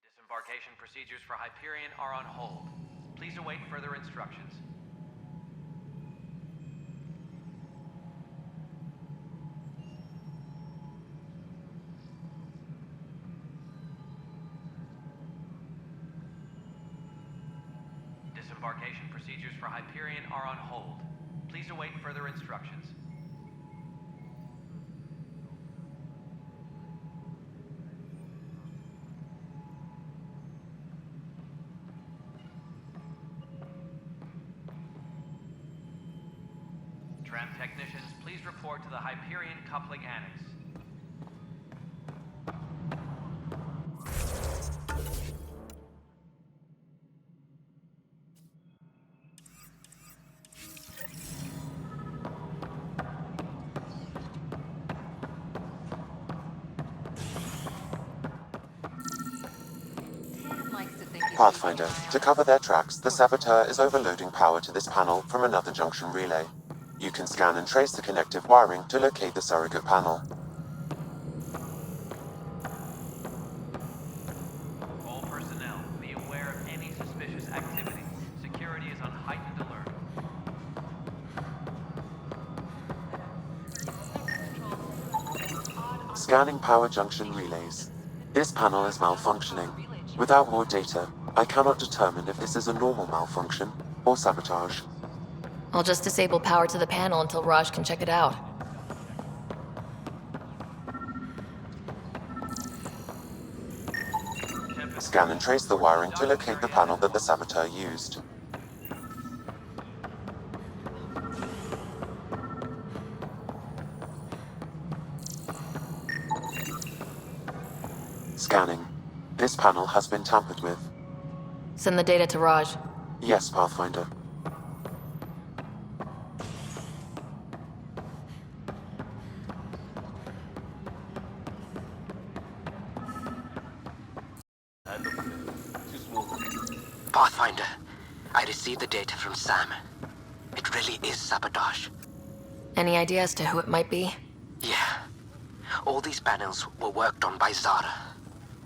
Disembarkation procedures for Hyperion are on hold. Please await further instructions. Disembarkation procedures for Hyperion are on hold. Please await further instructions. Tram technicians, please report to the Hyperion coupling annex. Pathfinder, to cover their tracks, the saboteur is overloading power to this panel from another junction relay. You can scan and trace the connective wiring to locate the surrogate panel. All personnel, be aware of any suspicious activity. Security is on heightened alert. Scanning power junction relays. This panel is malfunctioning. Without more data, I cannot determine if this is a normal malfunction or sabotage. I'll just disable power to the panel until Raj can check it out. Scan and trace the wiring to locate the panel that the saboteur used. Scanning. This panel has been tampered with. Send the data to Raj. Yes, Pathfinder. Pathfinder, I received the data from Sam. It really is sabotage. Any idea as to who it might be? Yeah. All these panels were worked on by Zara.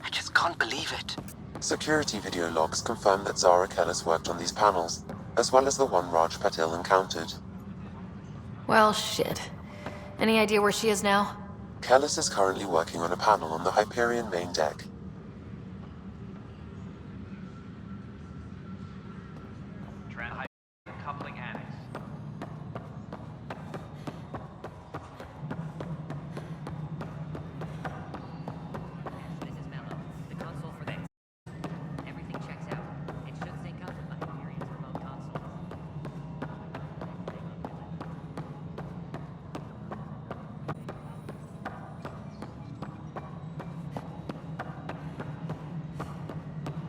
I just can't believe it. Security video logs confirm that Zara Kellis worked on these panels, as well as the one Raj Patil encountered. Well, shit. Any idea where she is now? Kellis is currently working on a panel on the Hyperion main deck. Coupling annex. This is Mello. The console for this. Everything checks out. It should sync up with Hyperion's remote console.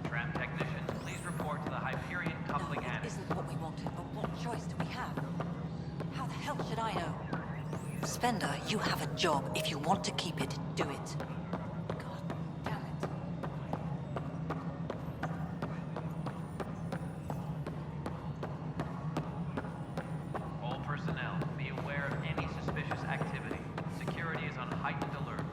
Tram technicians, please report to the Hyperion coupling No, annex. this isn't what we wanted, but what choice do we have? How the hell should I know? Spender, you have a job. If you want to keep it, do it. God damn it. All personnel, be aware of any suspicious activity. Security is on heightened alert.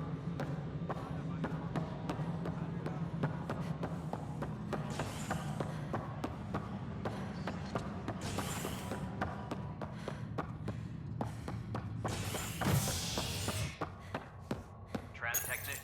Tram technician,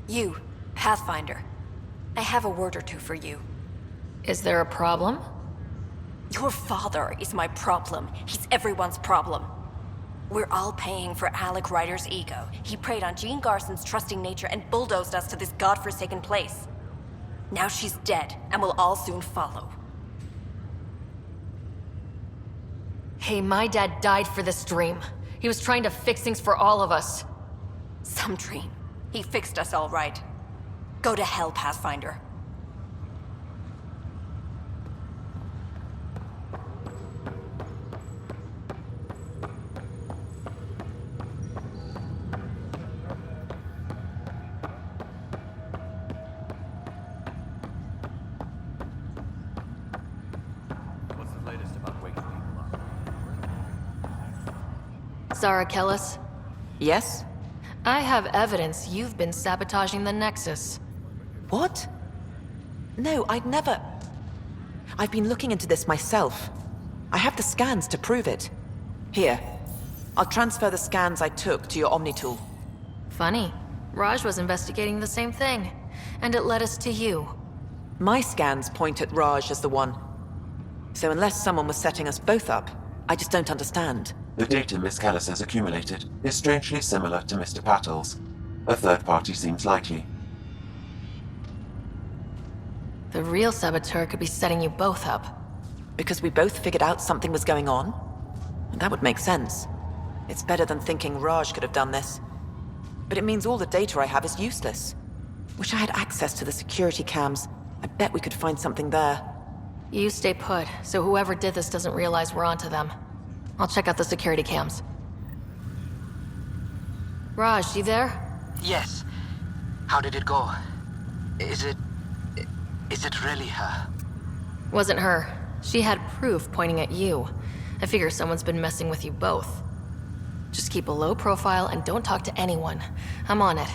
You, Pathfinder. I have a word or two for you. Is there a problem? Your father is my problem. He's everyone's problem. We're all paying for Alec Ryder's ego. He preyed on Jean Garson's trusting nature and bulldozed us to this godforsaken place. Now she's dead, and we'll all soon follow. Hey, my dad died for this dream. He was trying to fix things for all of us. Some dream. He fixed us all right. Go to hell, Pathfinder. What's the latest about waking people up? Zara Kellis, Yes? I have evidence you've been sabotaging the Nexus. What? No, I'd never... I've been looking into this myself. I have the scans to prove it. Here. I'll transfer the scans I took to your Omni tool. Funny. Raj was investigating the same thing, and it led us to you. My scans point at Raj as the one. So unless someone was setting us both up, I just don't understand. The data Miss Kellis has accumulated is strangely similar to Mr. Patel's. A third party seems likely. The real saboteur could be setting you both up. Because we both figured out something was going on? That would make sense. It's better than thinking Raj could have done this. But it means all the data I have is useless. Wish I had access to the security cams. I bet we could find something there. You stay put, so whoever did this doesn't realize we're onto them. I'll check out the security cams. Raj, you there? Yes. How did it go? Is it really her? Wasn't her. She had proof pointing at you. I figure someone's been messing with you both. Just keep a low profile and don't talk to anyone. I'm on it.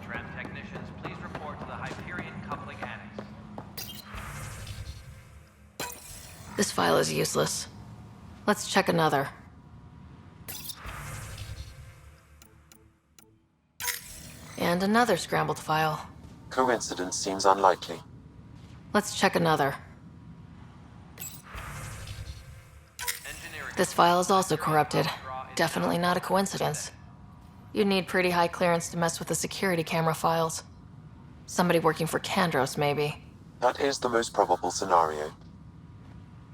Tram technicians, please report to the Hyperion coupling annex. This file is useless. Let's check another. And another scrambled file. Coincidence seems unlikely. Let's check another. Engineering. This file is also corrupted. Definitely not a coincidence. You'd need pretty high clearance to mess with the security camera files. Somebody working for Kandros, maybe. That is the most probable scenario.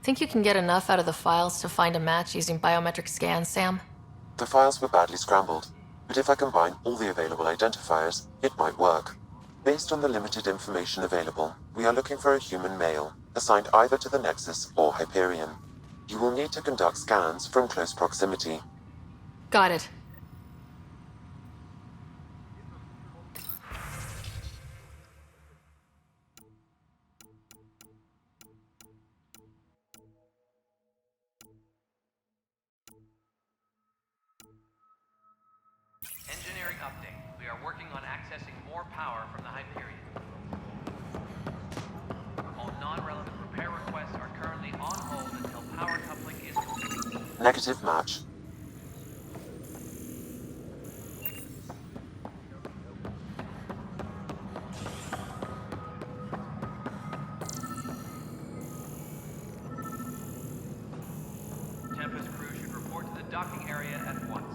Think you can get enough out of the files to find a match using biometric scans, Sam? The files were badly scrambled, but if I combine all the available identifiers, it might work. Based on the limited information available, we are looking for a human male, assigned either to the Nexus or Hyperion. You will need to conduct scans from close proximity. Got it. Engineering update. We are working on accessing more power from the Hyperion. All non-relevant repair requests are currently on hold until power coupling is complete. Negative match. Tempest crew should report to the docking area at once.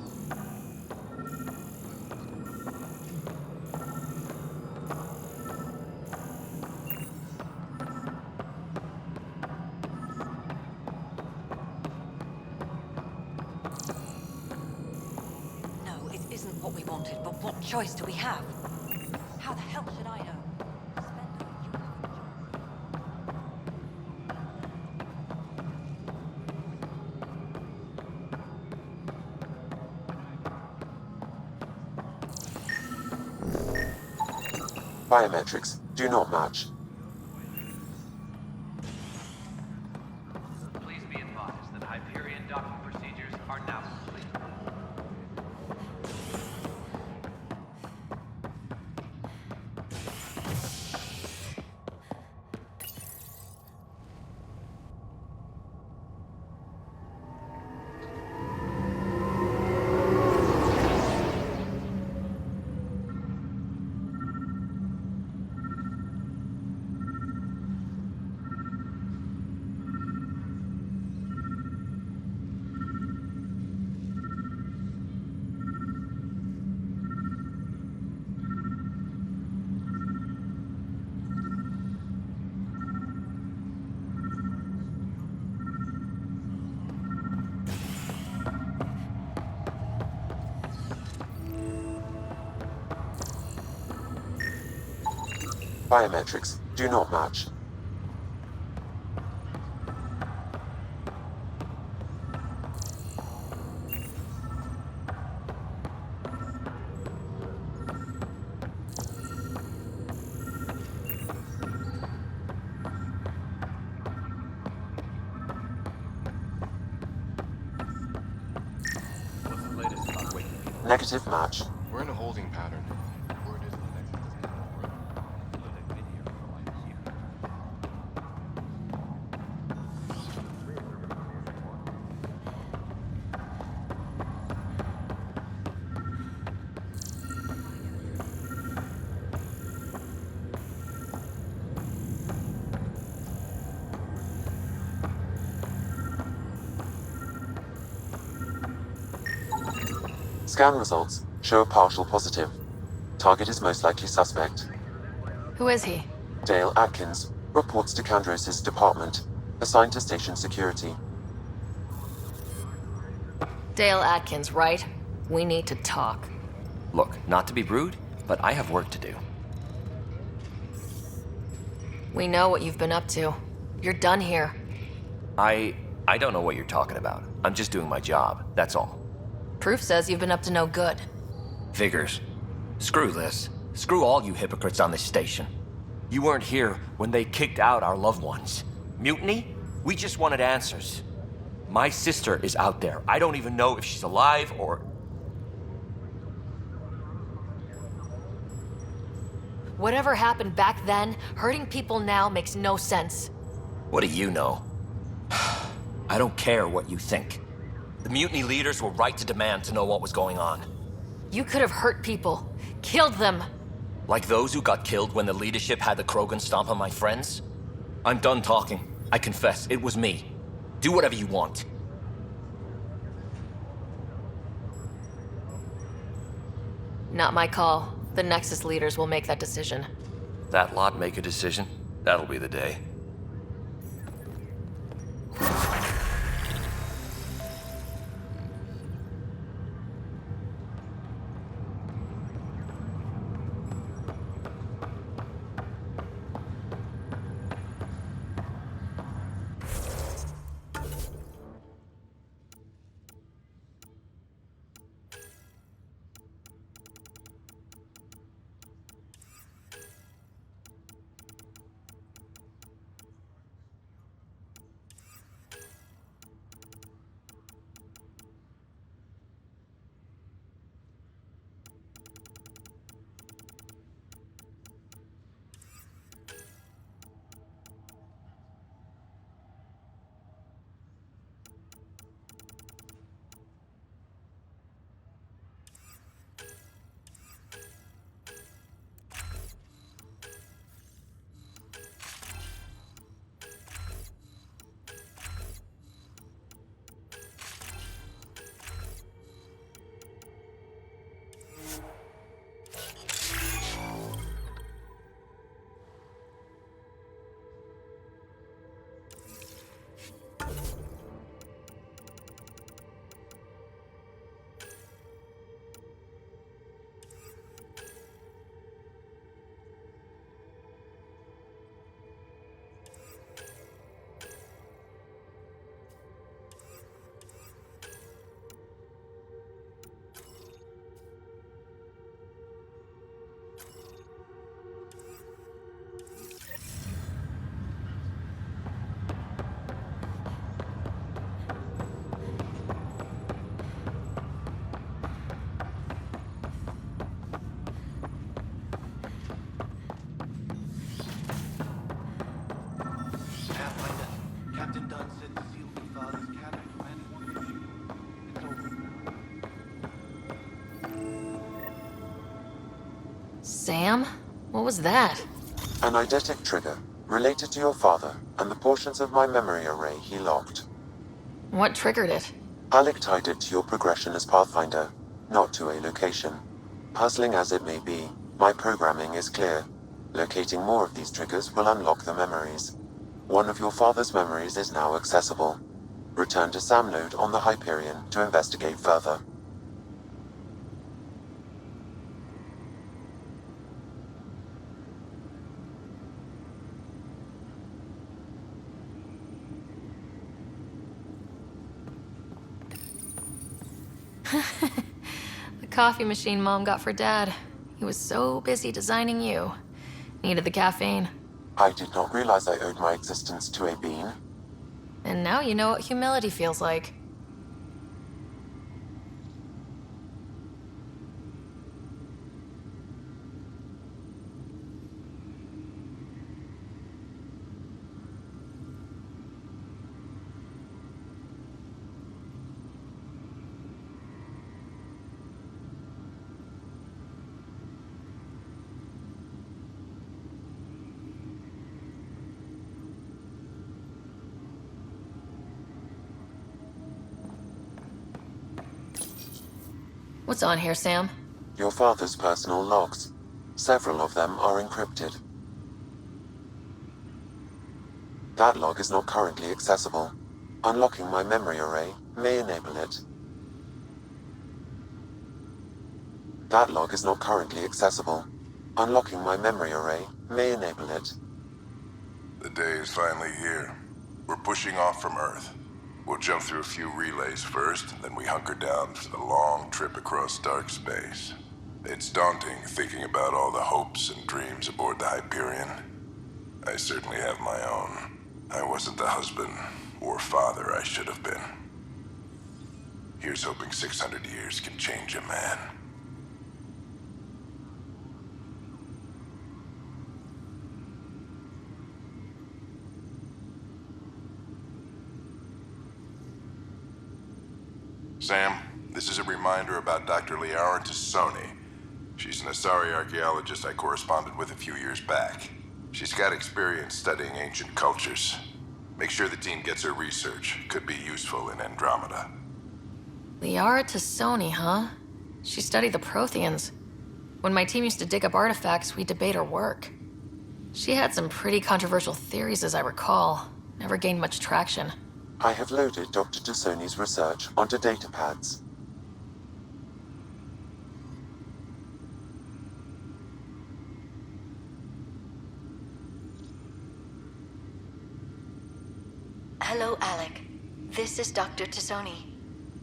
What choice do we have? How the hell should I know? Spender, you have a job. Biometrics do not match. Please be advised that Hyperion docking procedures are now complete. Biometrics do not match. What's the latest on Wake? Negative match. We're in a holding pattern. Word is the next is getting Scan results show a partial positive. Target is most likely suspect. Who is he? Dale Atkins reports to Kandros' department, assigned to station security. Dale Atkins, right? We need to talk. Look, not to be rude, but I have work to do. We know what you've been up to. You're done here. I don't know what you're talking about. I'm just doing my job, that's all. Proof says you've been up to no good. Figures. Screw this. Screw all you hypocrites on this station. You weren't here when they kicked out our loved ones. Mutiny? We just wanted answers. My sister is out there. I don't even know if she's alive or... Whatever happened back then, hurting people now makes no sense. What do you know? I don't care what you think. The mutiny leaders were right to demand to know what was going on. You could have hurt people, killed them. Like those who got killed when the leadership had the Krogan stomp on my friends? I'm done talking. I confess, it was me. Do whatever you want. Not my call. The Nexus leaders will make that decision. That lot make a decision? That'll be the day. Sam? What was that? An eidetic trigger, related to your father, and the portions of my memory array he locked. What triggered it? Alec tied it to your progression as Pathfinder, not to a location. Puzzling as it may be, my programming is clear. Locating more of these triggers will unlock the memories. One of your father's memories is now accessible. Return to Sam node on the Hyperion to investigate further. The coffee machine Mom got for Dad. He was so busy designing you. Needed the caffeine. I did not realize I owed my existence to a bean. And now you know what humility feels like. What's on here, Sam? Your father's personal logs. Several of them are encrypted. That log is not currently accessible. Unlocking my memory array may enable it. That log is not currently accessible. Unlocking my memory array may enable it. The day is finally here. We're pushing off from Earth. We'll jump through a few relays first, then we hunker down for the long trip across dark space. It's daunting thinking about all the hopes and dreams aboard the Hyperion. I certainly have my own. I wasn't the husband or father I should have been. Here's hoping 600 years can change a man. Sam, this is a reminder about Dr. Liara Tassoni. She's an Asari archaeologist I corresponded with a few years back. She's got experience studying ancient cultures. Make sure the team gets her research. Could be useful in Andromeda. Liara Tassoni, huh? She studied the Protheans. When my team used to dig up artifacts, we'd debate her work. She had some pretty controversial theories, as I recall. Never gained much traction. I have loaded Dr. Tassoni's research onto datapads. Hello, Alec. This is Dr. Tassoni.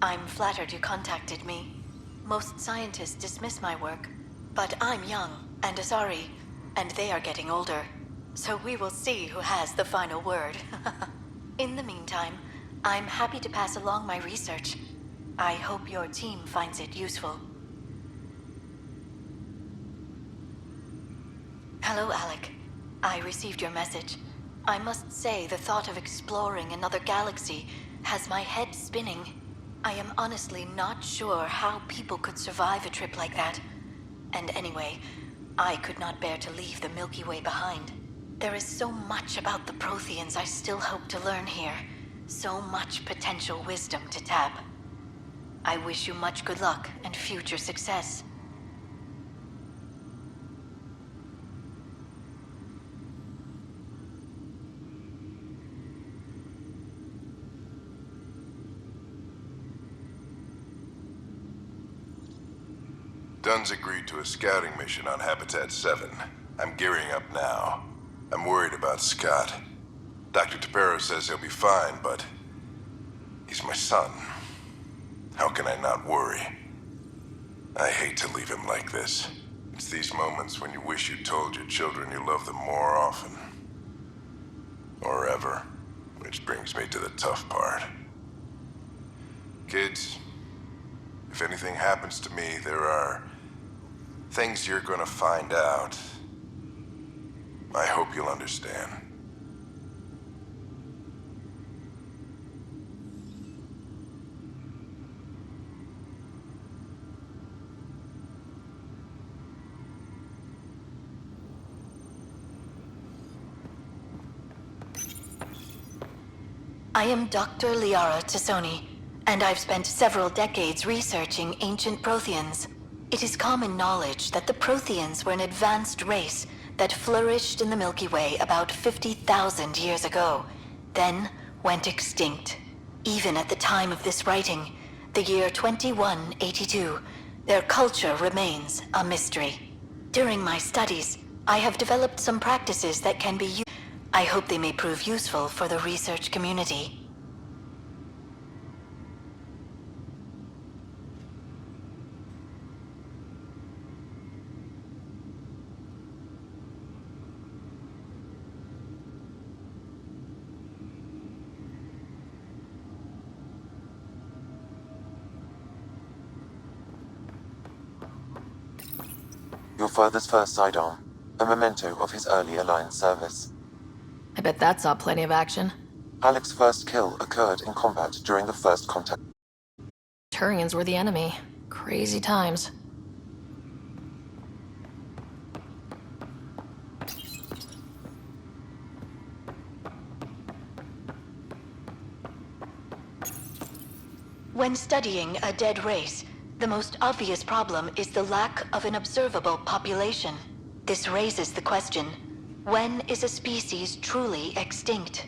I'm flattered you contacted me. Most scientists dismiss my work, but I'm young and Asari, and they are getting older. So we will see who has the final word. In the meantime, I'm happy to pass along my research. I hope your team finds it useful. Hello, Alec. I received your message. I must say the thought of exploring another galaxy has my head spinning. I am honestly not sure how people could survive a trip like that. And anyway, I could not bear to leave the Milky Way behind. There is so much about the Protheans I still hope to learn here. So much potential wisdom to tap. I wish you much good luck and future success. Dunn's agreed to a scouting mission on Habitat 7. I'm gearing up now. I'm worried about Scott. Dr. Tapero says he'll be fine, but he's my son. How can I not worry? I hate to leave him like this. It's these moments when you wish you told your children you love them more often. Or ever. Which brings me to the tough part. Kids, if anything happens to me, there are things you're gonna find out. I hope you'll understand. I am Dr. Liara Tassoni, and I've spent several decades researching ancient Protheans. It is common knowledge that the Protheans were an advanced race that flourished in the Milky Way about 50,000 years ago, then went extinct. Even at the time of this writing, the year 2182, their culture remains a mystery. During my studies, I have developed some practices that can be used. I hope they may prove useful for the research community. Your father's first sidearm, a memento of his early Alliance service. I bet that saw plenty of action. Alec's first kill occurred in combat during the first contact. Turians were the enemy. Crazy times. When studying a dead race, the most obvious problem is the lack of an observable population. This raises the question, when is a species truly extinct?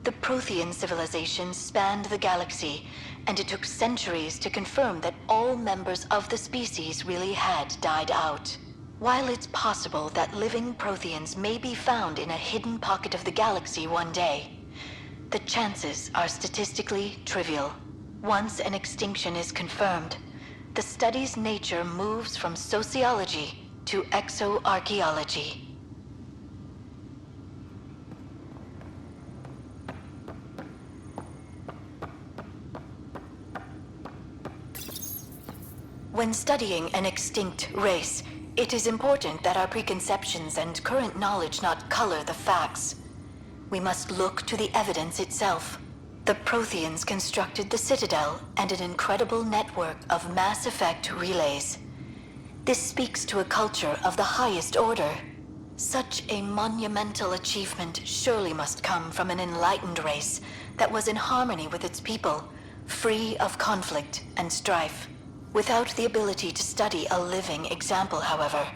The Prothean civilization spanned the galaxy, and it took centuries to confirm that all members of the species really had died out. While it's possible that living Protheans may be found in a hidden pocket of the galaxy one day, the chances are statistically trivial. Once an extinction is confirmed, the study's nature moves from sociology to exoarchaeology. When studying an extinct race, it is important that our preconceptions and current knowledge not color the facts. We must look to the evidence itself. The Protheans constructed the Citadel and an incredible network of mass effect relays. This speaks to a culture of the highest order. Such a monumental achievement surely must come from an enlightened race that was in harmony with its people, free of conflict and strife. Without the ability to study a living example, however,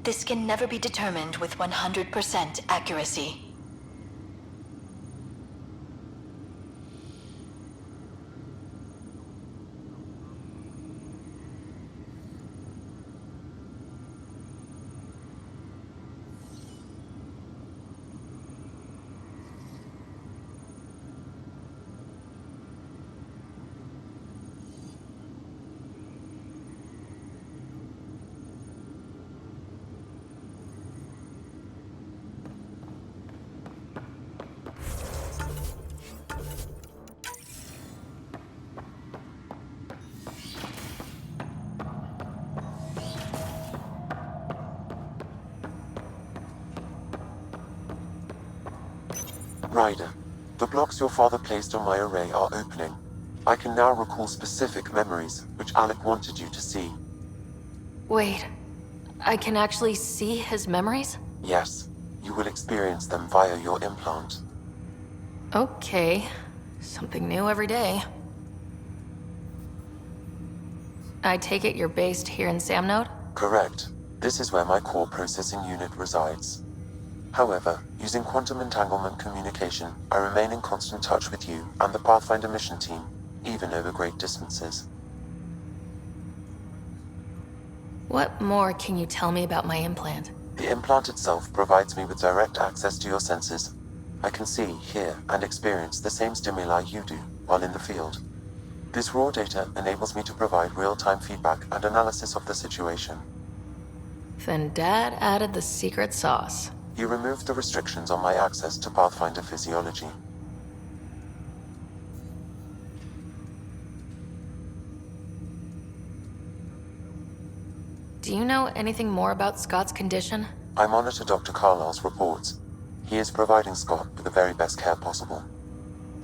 this can never be determined with 100% accuracy. Ryder, the blocks your father placed on my array are opening. I can now recall specific memories, which Alec wanted you to see. Wait, I can actually see his memories? Yes, you will experience them via your implant. Okay, something new every day. I take it you're based here in Samnode? Correct. This is where my core processing unit resides. However, using quantum entanglement communication, I remain in constant touch with you and the Pathfinder mission team, even over great distances. What more can you tell me about my implant? The implant itself provides me with direct access to your senses. I can see, hear, and experience the same stimuli you do while in the field. This raw data enables me to provide real-time feedback and analysis of the situation. Then Dad added the secret sauce. He removed the restrictions on my access to Pathfinder physiology. Do you know anything more about Scott's condition? I monitor Dr. Carlisle's reports. He is providing Scott with the very best care possible.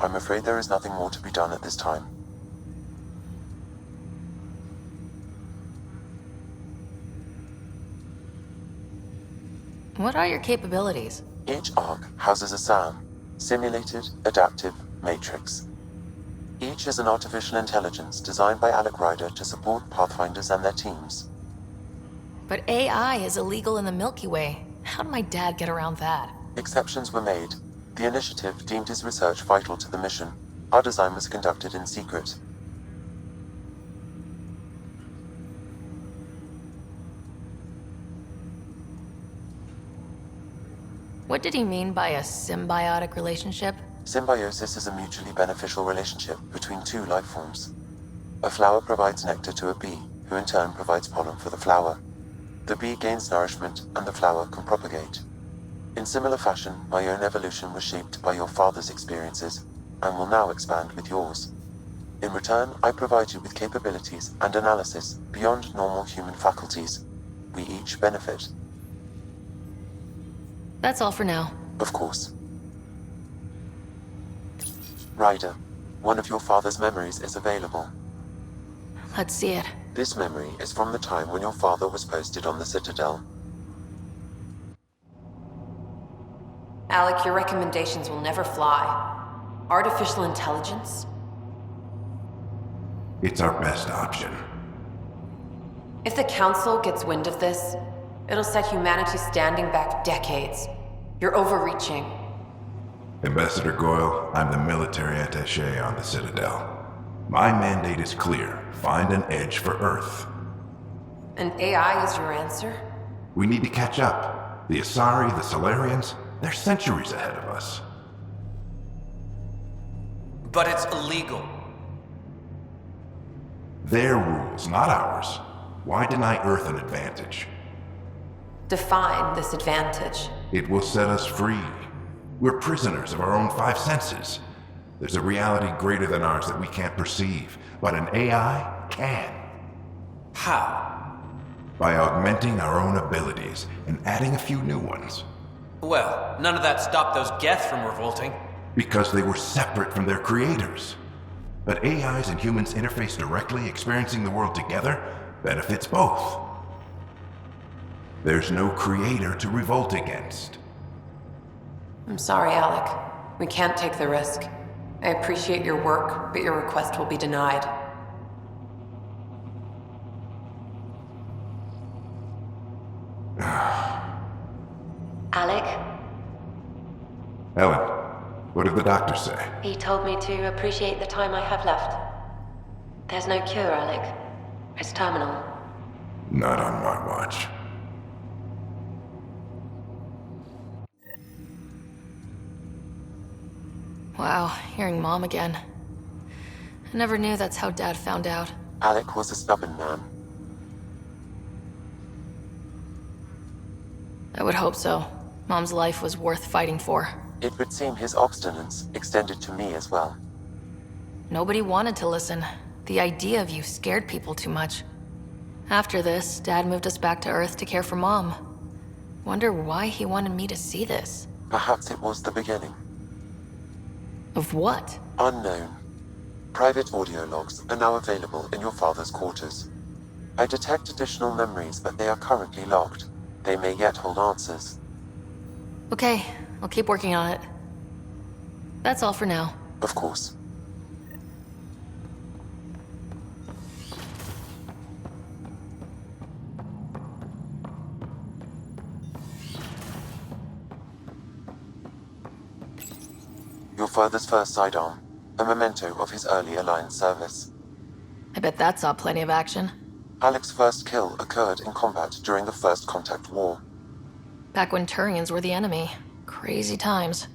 I'm afraid there is nothing more to be done at this time. What are your capabilities? Each arc houses a SAM, simulated, adaptive, Matrix. Each is an artificial intelligence designed by Alec Ryder to support Pathfinders and their teams. But AI is illegal in the Milky Way. How did my dad get around that? Exceptions were made. The initiative deemed his research vital to the mission. Our design was conducted in secret. What did he mean by a symbiotic relationship? Symbiosis is a mutually beneficial relationship between two life forms. A flower provides nectar to a bee, who in turn provides pollen for the flower. The bee gains nourishment, and the flower can propagate. In similar fashion, my own evolution was shaped by your father's experiences, and will now expand with yours. In return, I provide you with capabilities and analysis beyond normal human faculties. We each benefit. That's all for now. Of course. Ryder, one of your father's memories is available. Let's see it. This memory is from the time when your father was posted on the Citadel. Alec, your recommendations will never fly. Artificial intelligence? It's our best option. If the Council gets wind of this, it'll set humanity standing back decades. You're overreaching. Ambassador Goyle, I'm the military attaché on the Citadel. My mandate is clear. Find an edge for Earth. And AI is your answer? We need to catch up. The Asari, the Solarians, they're centuries ahead of us. But it's illegal. Their rules, not ours. Why deny Earth an advantage? Define this advantage. It will set us free. We're prisoners of our own five senses. There's a reality greater than ours that we can't perceive, but an AI can. How? By augmenting our own abilities and adding a few new ones. Well, none of that stopped those Geth from revolting. Because they were separate from their creators. But AIs and humans interface directly, experiencing the world together, benefits both. There's no creator to revolt against. I'm sorry, Alec. We can't take the risk. I appreciate your work, but your request will be denied. Alec, Ellen, what did the doctor say? he told me to appreciate the time I have left. There's no cure, Alec. It's terminal. Not on my watch. Wow, hearing Mom again. I never knew that's how Dad found out. Alec was a stubborn man. I would hope so. Mom's life was worth fighting for. It would seem his obstinance extended to me as well. Nobody wanted to listen. The idea of you scared people too much. After this, Dad moved us back to Earth to care for Mom. Wonder why he wanted me to see this. Perhaps it was the beginning. Of what? Unknown. Private audio logs are now available in your father's quarters. I detect additional memories, but they are currently logged. They may yet hold answers. Okay, I'll keep working on it. That's all for now. Of course. Your father's first sidearm, a memento of his early Alliance service. I bet that saw plenty of action. Alec's first kill occurred in combat during the First Contact War. Back when Turians were the enemy. Crazy times.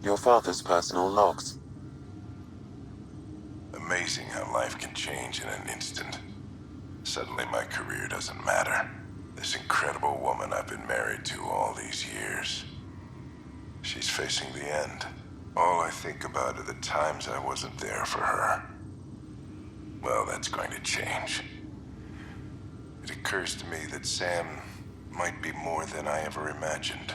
Your father's personal logs. Amazing how life can change in an instant. Suddenly my career doesn't matter. This incredible woman I've been married to all these years. She's facing the end. All I think about are the times I wasn't there for her. Well, that's going to change. It occurs to me that Sam might be more than I ever imagined.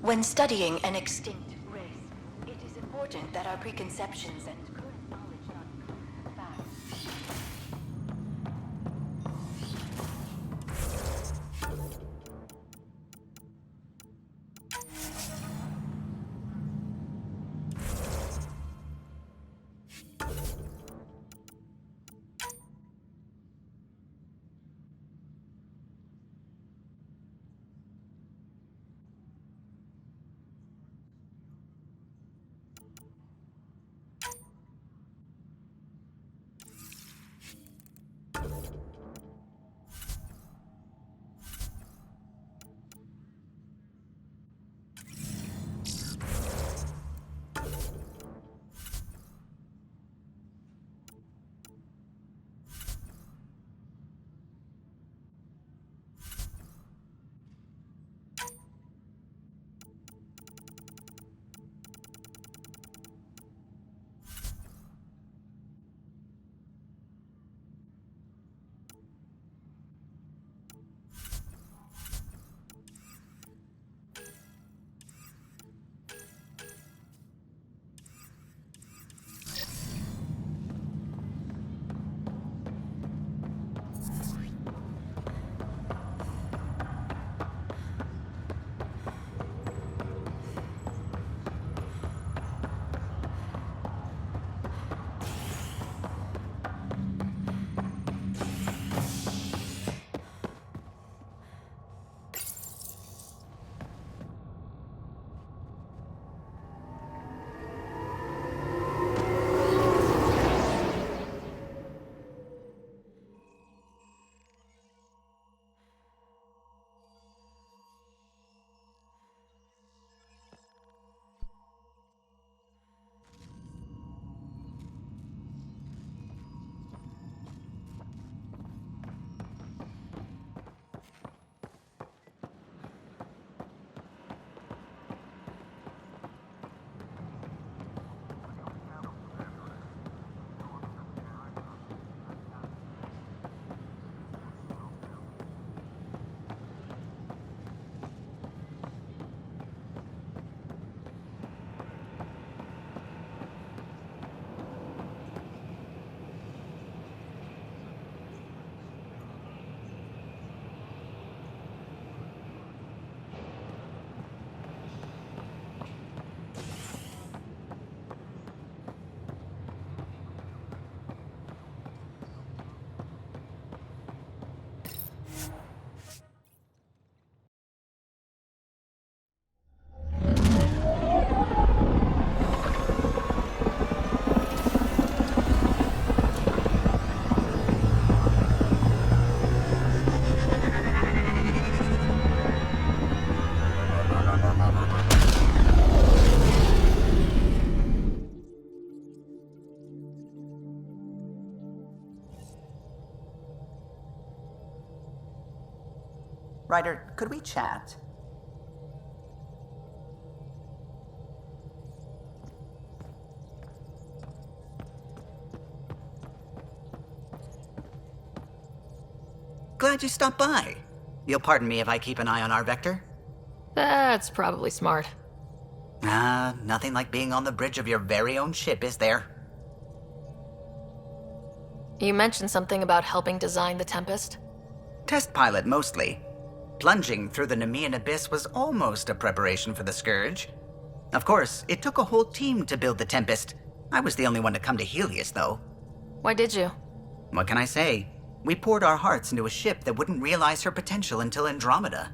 When studying an extinct race, it is important that our preconceptions and current knowledge not prove facts. Ryder, could we chat? Glad you stopped by. You'll pardon me if I keep an eye on our vector? That's probably smart. Nothing like being on the bridge of your very own ship, is there? You mentioned something about helping design the Tempest? Test pilot, mostly. Plunging through the Nemean abyss was almost a preparation for the Scourge. Of course, it took a whole team to build the Tempest. I was the only one to come to Helios, though. Why did you? What can I say? We poured our hearts into a ship that wouldn't realize her potential until Andromeda.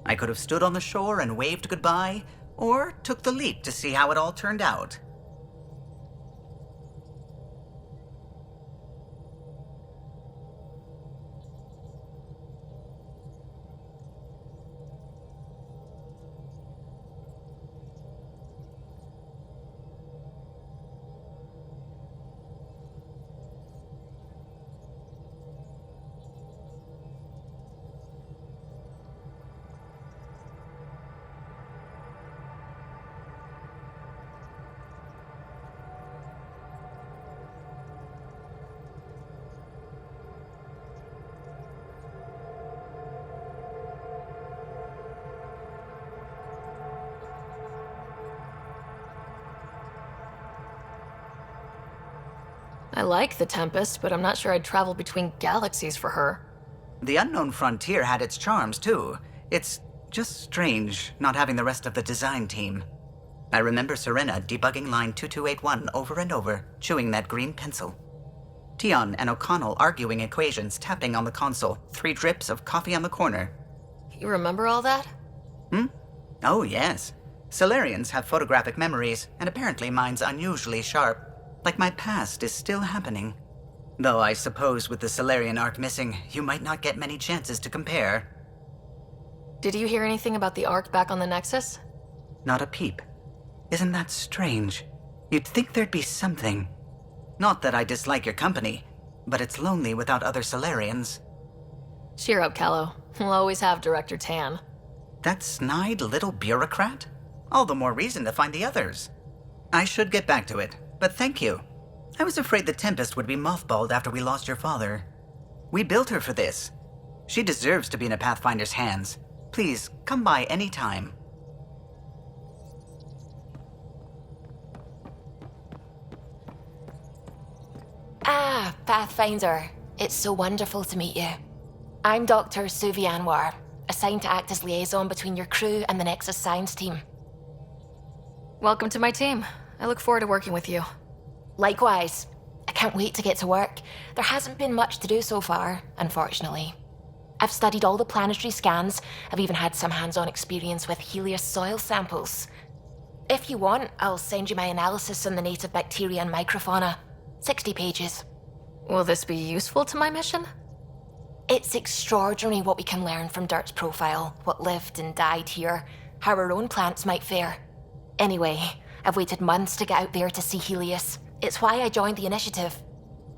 I could have stood on the shore and waved goodbye, or took the leap to see how it all turned out. I like the Tempest, but I'm not sure I'd travel between galaxies for her. The unknown frontier had its charms, too. It's just strange not having the rest of the design team. I remember Serena debugging line 2281 over and over, chewing that green pencil. Tion and O'Connell arguing equations, tapping on the console, 3 drips of coffee on the corner. You remember all that? Oh, yes. Solarians have photographic memories, and apparently mine's unusually sharp. Like my past is still happening. Though I suppose with the Solarian arc missing, you might not get many chances to compare. Did you hear anything about the Ark back on the Nexus? Not a peep. Isn't that strange? You'd think there'd be something. Not that I dislike your company, but it's lonely without other Solarians. Cheer up, Callow. We'll always have Director Tan. That snide little bureaucrat? All the more reason to find the others. I should get back to it, but thank you. I was afraid the Tempest would be mothballed after we lost your father. We built her for this. She deserves to be in a Pathfinder's hands. Please, come by any time. Ah, Pathfinder. It's so wonderful to meet you. I'm Dr. Suvi Anwar, assigned to act as liaison between your crew and the Nexus Science team. Welcome to my team. I look forward to working with you. Likewise. I can't wait to get to work. There hasn't been much to do so far, unfortunately. I've studied all the planetary scans. I've even had some hands-on experience with Helios soil samples. If you want, I'll send you my analysis on the native bacteria and microfauna. 60 pages. Will this be useful to my mission? It's extraordinary what we can learn from Dirt's profile, what lived and died here, how our own plants might fare. Anyway, I've waited months to get out there to see Helios. It's why I joined the initiative.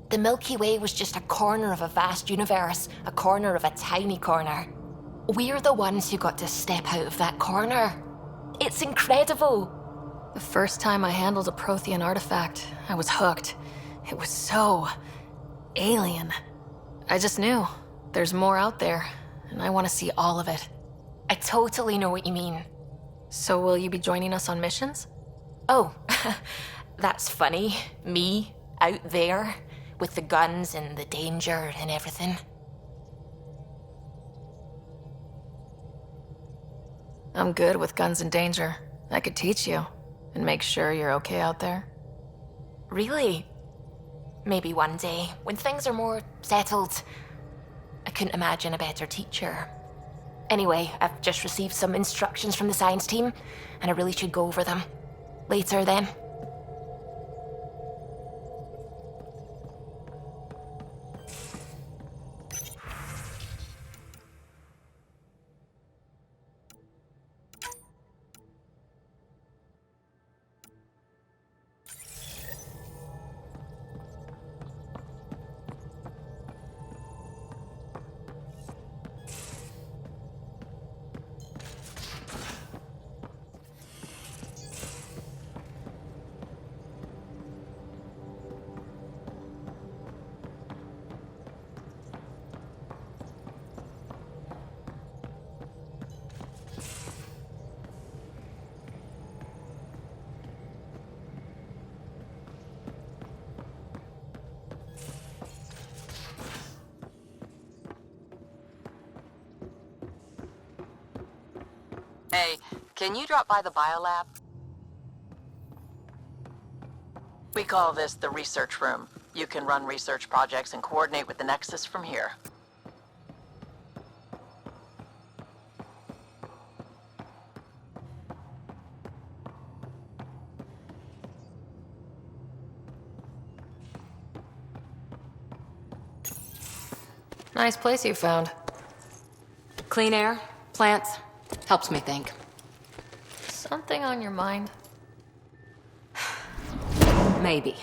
The Milky Way was just a corner of a vast universe, a corner of a tiny corner. We're the ones who got to step out of that corner. It's incredible. The first time I handled a Prothean artifact, I was hooked. It was so alien. I just knew there's more out there, and I want to see all of it. I totally know what you mean. So will you be joining us on missions? Oh, that's funny. Me, out there, with the guns and the danger and everything. I'm good with guns and danger. I could teach you, and make sure you're okay out there. Really? Maybe one day, when things are more settled. I couldn't imagine a better teacher. Anyway, I've just received some instructions from the science team, and I really should go over them. Later, then. Hey, can you drop by the biolab? We call this the research room. You can run research projects and coordinate with the Nexus from here. Nice place you found. Clean air, plants, helps me think. Something on your mind? Maybe.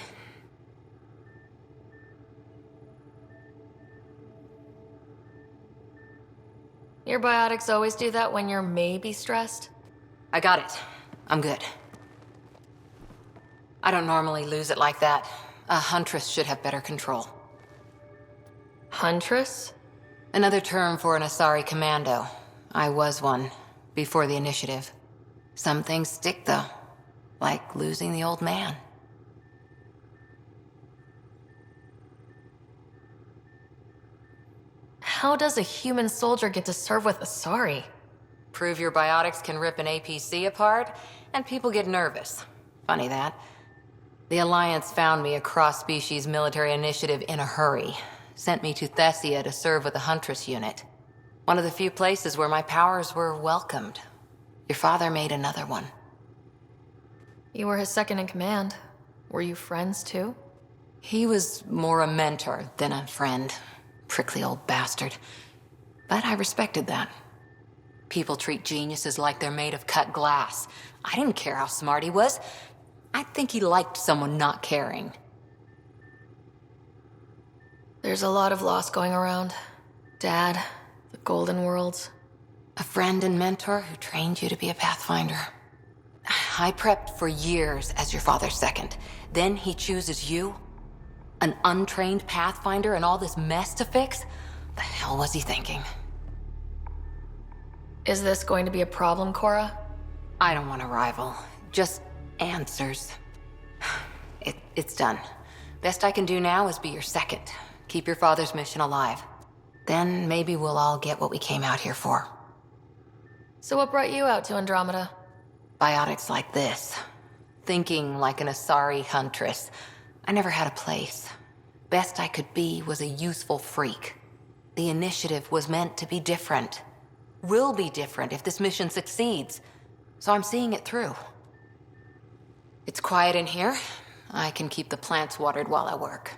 Your biotics always do that when you're maybe stressed? I got it. I'm good. I don't normally lose it like that. A huntress should have better control. Huntress? Another term for an Asari commando. I was one, before the initiative. Some things stick, though. Like losing the old man. how does a human soldier get to serve with Asari? Prove your biotics can rip an APC apart, and people get nervous. Funny that. The Alliance found me a cross-species military initiative in a hurry. Sent me to Thessia to serve with the Huntress unit. One of the few places where my powers were welcomed. Your father made another one. You were his second in command. Were you friends too? He was more a mentor than a friend. Prickly old bastard. But I respected that. People treat geniuses like they're made of cut glass. I didn't care how smart he was. I think he liked someone not caring. There's a lot of loss going around. Dad, the Golden Worlds. A friend and mentor who trained you to be a Pathfinder. I prepped for years as your father's second. Then he chooses you? An untrained Pathfinder and all this mess to fix? The hell was he thinking? Is this going to be a problem, Cora? I don't want a rival. Just answers. It's done. Best I can do now is be your second. Keep your father's mission alive. Then maybe we'll all get what we came out here for. So what brought you out to Andromeda? Biotics like this. Thinking like an Asari huntress. I never had a place. Best I could be was a useful freak. The initiative was meant to be different. Will be different if this mission succeeds. So I'm seeing it through. It's quiet in here. I can keep the plants watered while I work.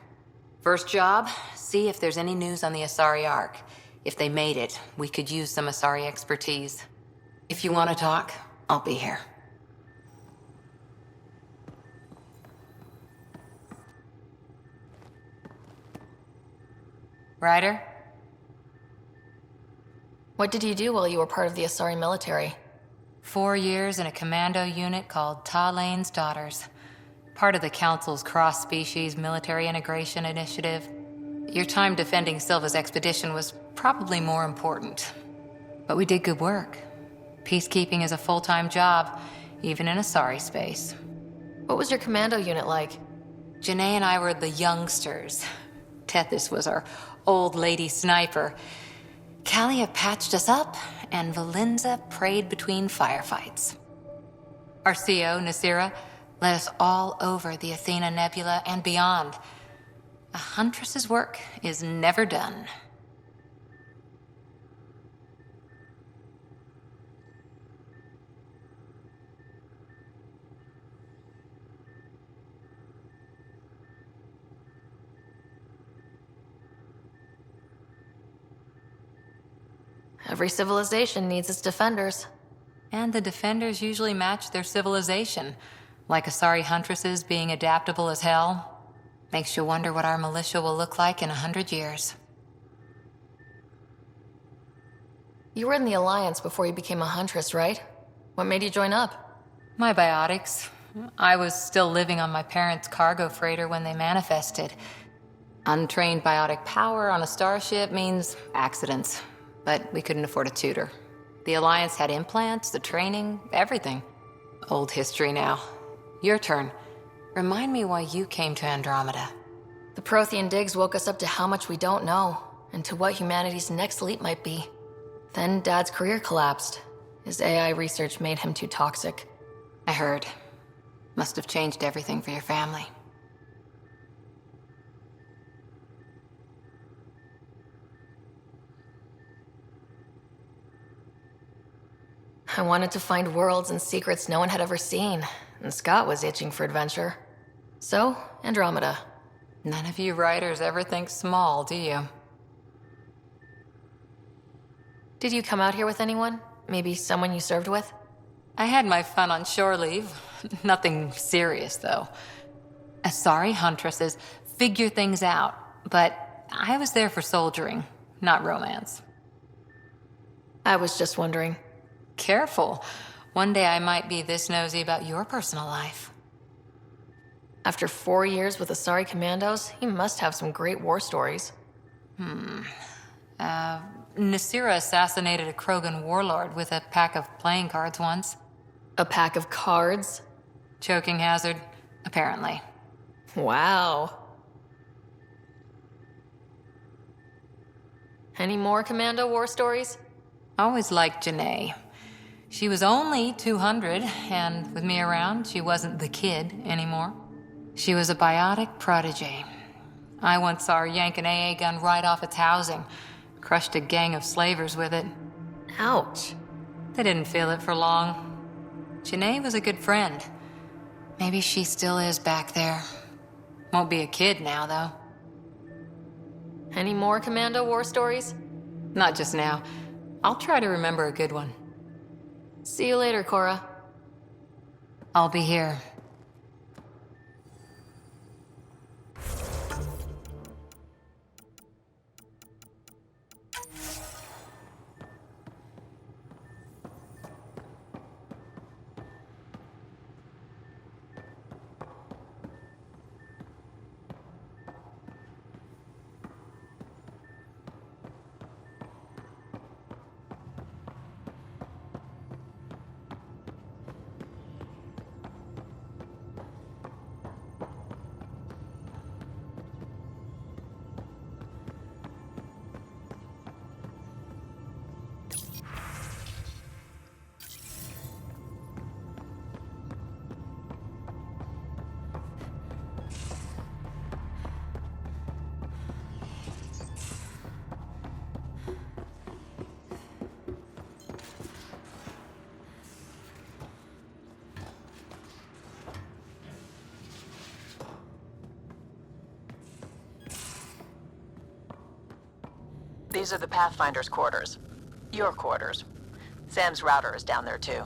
First job, see if there's any news on the Asari Ark. If they made it, we could use some Asari expertise. If you want to talk, I'll be here. Ryder? What did you do while you were part of the Asari military? 4 years in a commando unit called Talane's Daughters. Part of the Council's cross-species military integration initiative. Your time defending Silva's expedition was probably more important. But we did good work. Peacekeeping is a full-time job, even in Asari space. What was your commando unit like? Janae and I were the youngsters. Tethys was our old lady sniper. Kalia patched us up, and Valenza prayed between firefights. Our CO, Nasira, led us all over the Athena Nebula and beyond. A huntress's work is never done. Every civilization needs its defenders. And the defenders usually match their civilization. Like Asari huntresses being adaptable as hell. Makes you wonder what our militia will look like in 100 years. You were in the Alliance before you became a huntress, right? What made you join up? My biotics. I was still living on my parents' cargo freighter when they manifested. Untrained biotic power on a starship means accidents. But we couldn't afford a tutor. The Alliance had implants, the training, everything. Old history now. Your turn. Remind me why you came to Andromeda. The Prothean digs woke us up to how much we don't know, and to what humanity's next leap might be. Then Dad's career collapsed. His AI research made him too toxic. I heard. Must have changed everything for your family. I wanted to find worlds and secrets no one had ever seen, and Scott was itching for adventure. So, Andromeda. None of you writers ever think small, do you? Did you come out here with anyone? Maybe someone you served with? I had my fun on shore leave. Nothing serious, though. Asari huntresses figure things out, but I was there for soldiering, not romance. I was just wondering. Careful. One day I might be this nosy about your personal life. After 4 years with Asari commandos, he must have some great war stories. Nasira assassinated a Krogan warlord with a pack of playing cards once. A pack of cards? Choking hazard, apparently. Wow. Any more Commando war stories? Always liked Janae. She was only 200, and with me around, she wasn't the kid anymore. She was a biotic protege. I once saw her yank an AA gun right off its housing, crushed a gang of slavers with it. Ouch. They didn't feel it for long. Janae was a good friend. Maybe she still is back there. Won't be a kid now, though. Any more Commando war stories? Not just now. I'll try to remember a good one. See you later, Cora. I'll be here. These are the Pathfinder's quarters. Your quarters. Sam's router is down there too.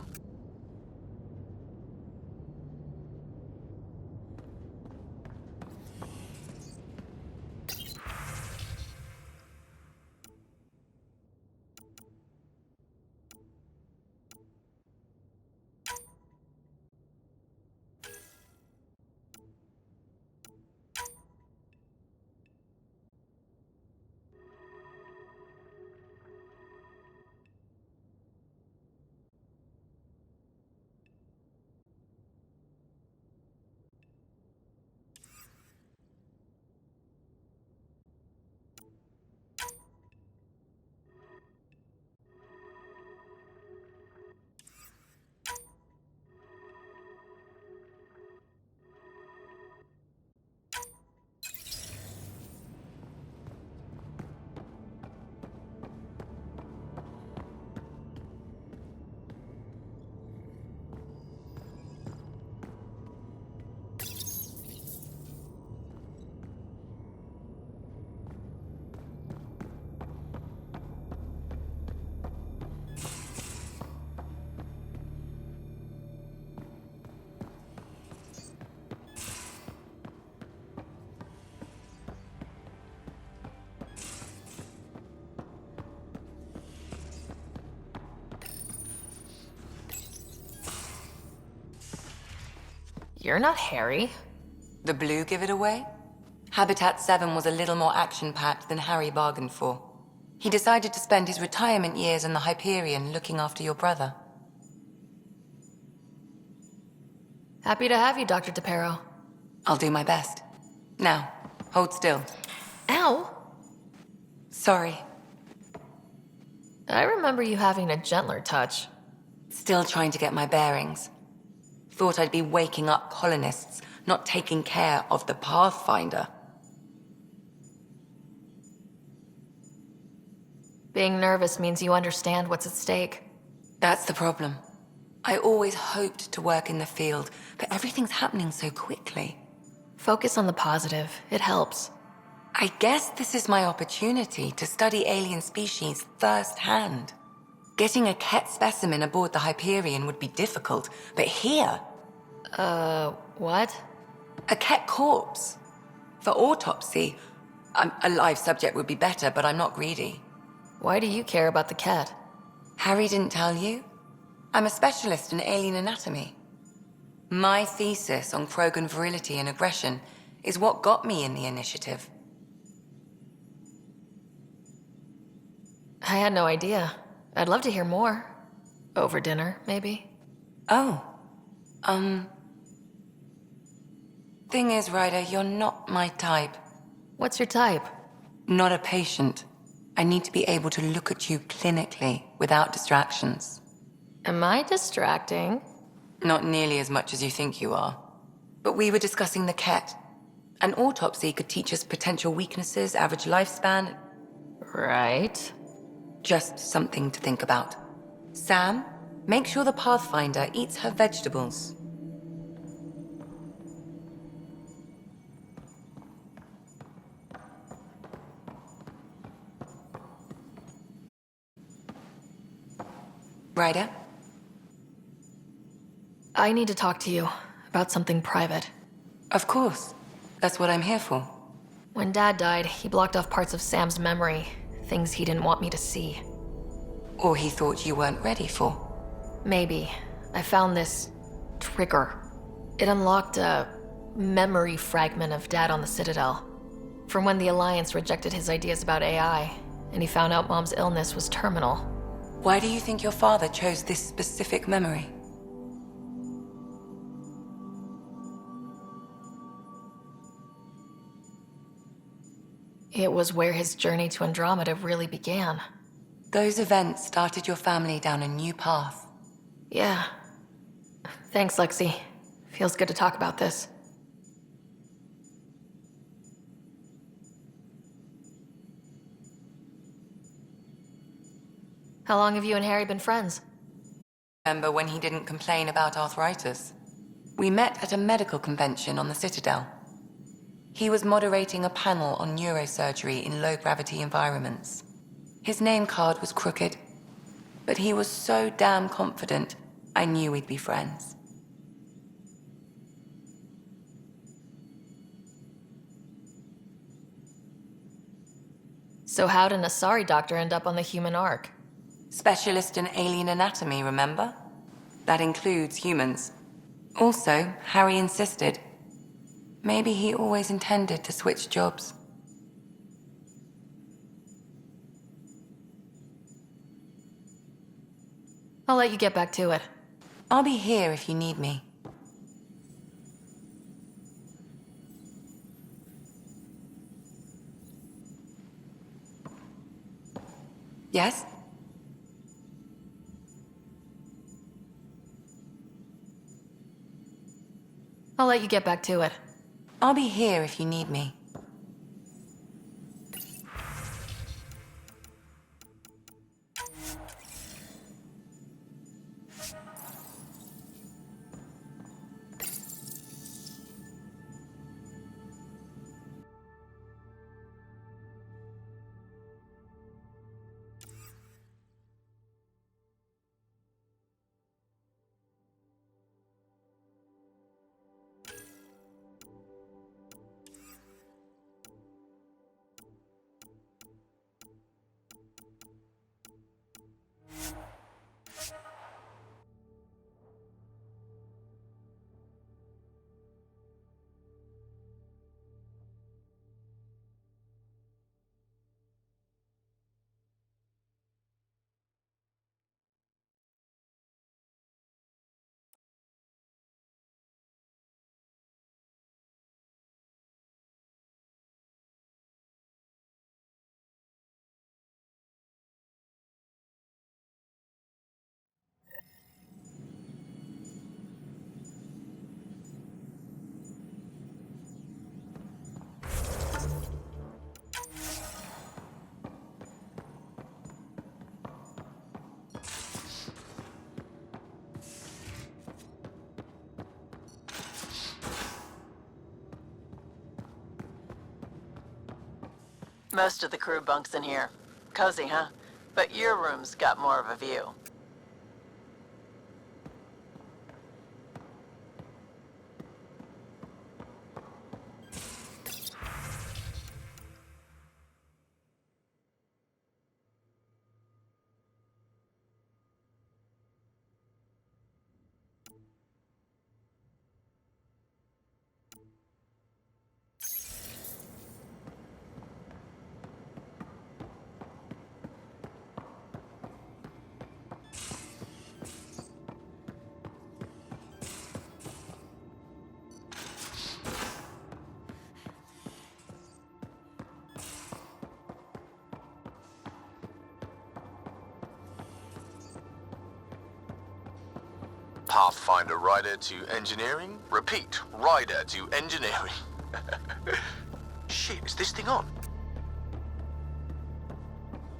You're not Harry. The blue give it away? Habitat 7 was a little more action-packed than Harry bargained for. He decided to spend his retirement years in the Hyperion looking after your brother. Happy to have you, Dr. DePero. I'll do my best. Now, hold still. Ow! Sorry. I remember you having a gentler touch. Still trying to get my bearings. Thought I'd be waking up colonists, not taking care of the Pathfinder. Being nervous means you understand what's at stake. That's the problem. I always hoped to work in the field, but everything's happening so quickly. Focus on the positive. It helps. I guess this is my opportunity to study alien species firsthand. Getting a Ket specimen aboard the Hyperion would be difficult, but here... what? A Ket corpse. For autopsy. A live subject would be better, but I'm not greedy. Why do you care about the Ket? Harry didn't tell you? I'm a specialist in alien anatomy. My thesis on Krogan virility and aggression is what got me in the initiative. I had no idea. I'd love to hear more. Over dinner, maybe? Oh. Thing is, Ryder, you're not my type. What's your type? Not a patient. I need to be able to look at you clinically without distractions. Am I distracting? Not nearly as much as you think you are. But we were discussing the Ket. An autopsy could teach us potential weaknesses, average lifespan. Right. Just something to think about. Sam, make sure the Pathfinder eats her vegetables. Ryder? I need to talk to you about something private. Of course. That's what I'm here for. When Dad died, he blocked off parts of Sam's memory, things he didn't want me to see. Or he thought you weren't ready for. Maybe. I found this trigger. It unlocked a memory fragment of Dad on the Citadel. From when the Alliance rejected his ideas about AI, and he found out Mom's illness was terminal. Why do you think your father chose this specific memory? It was where his journey to Andromeda really began. Those events started your family down a new path. Yeah. Thanks, Lexi. Feels good to talk about this. How long have you and Harry been friends? Remember when he didn't complain about arthritis? We met at a medical convention on the Citadel. He was moderating a panel on neurosurgery in low-gravity environments. His name card was crooked, but he was so damn confident, I knew we'd be friends. So how'd an Asari doctor end up on the human Ark? Specialist in alien anatomy, remember? That includes humans. Also, Harry insisted. Maybe he always intended to switch jobs. I'll let you get back to it. I'll be here if you need me. Yes? I'll let you get back to it. I'll be here if you need me. Most of the crew bunks in here. Cozy, huh? But your room's got more of a view. Pathfinder rider to engineering? Repeat, rider to engineering. Shit, is this thing on?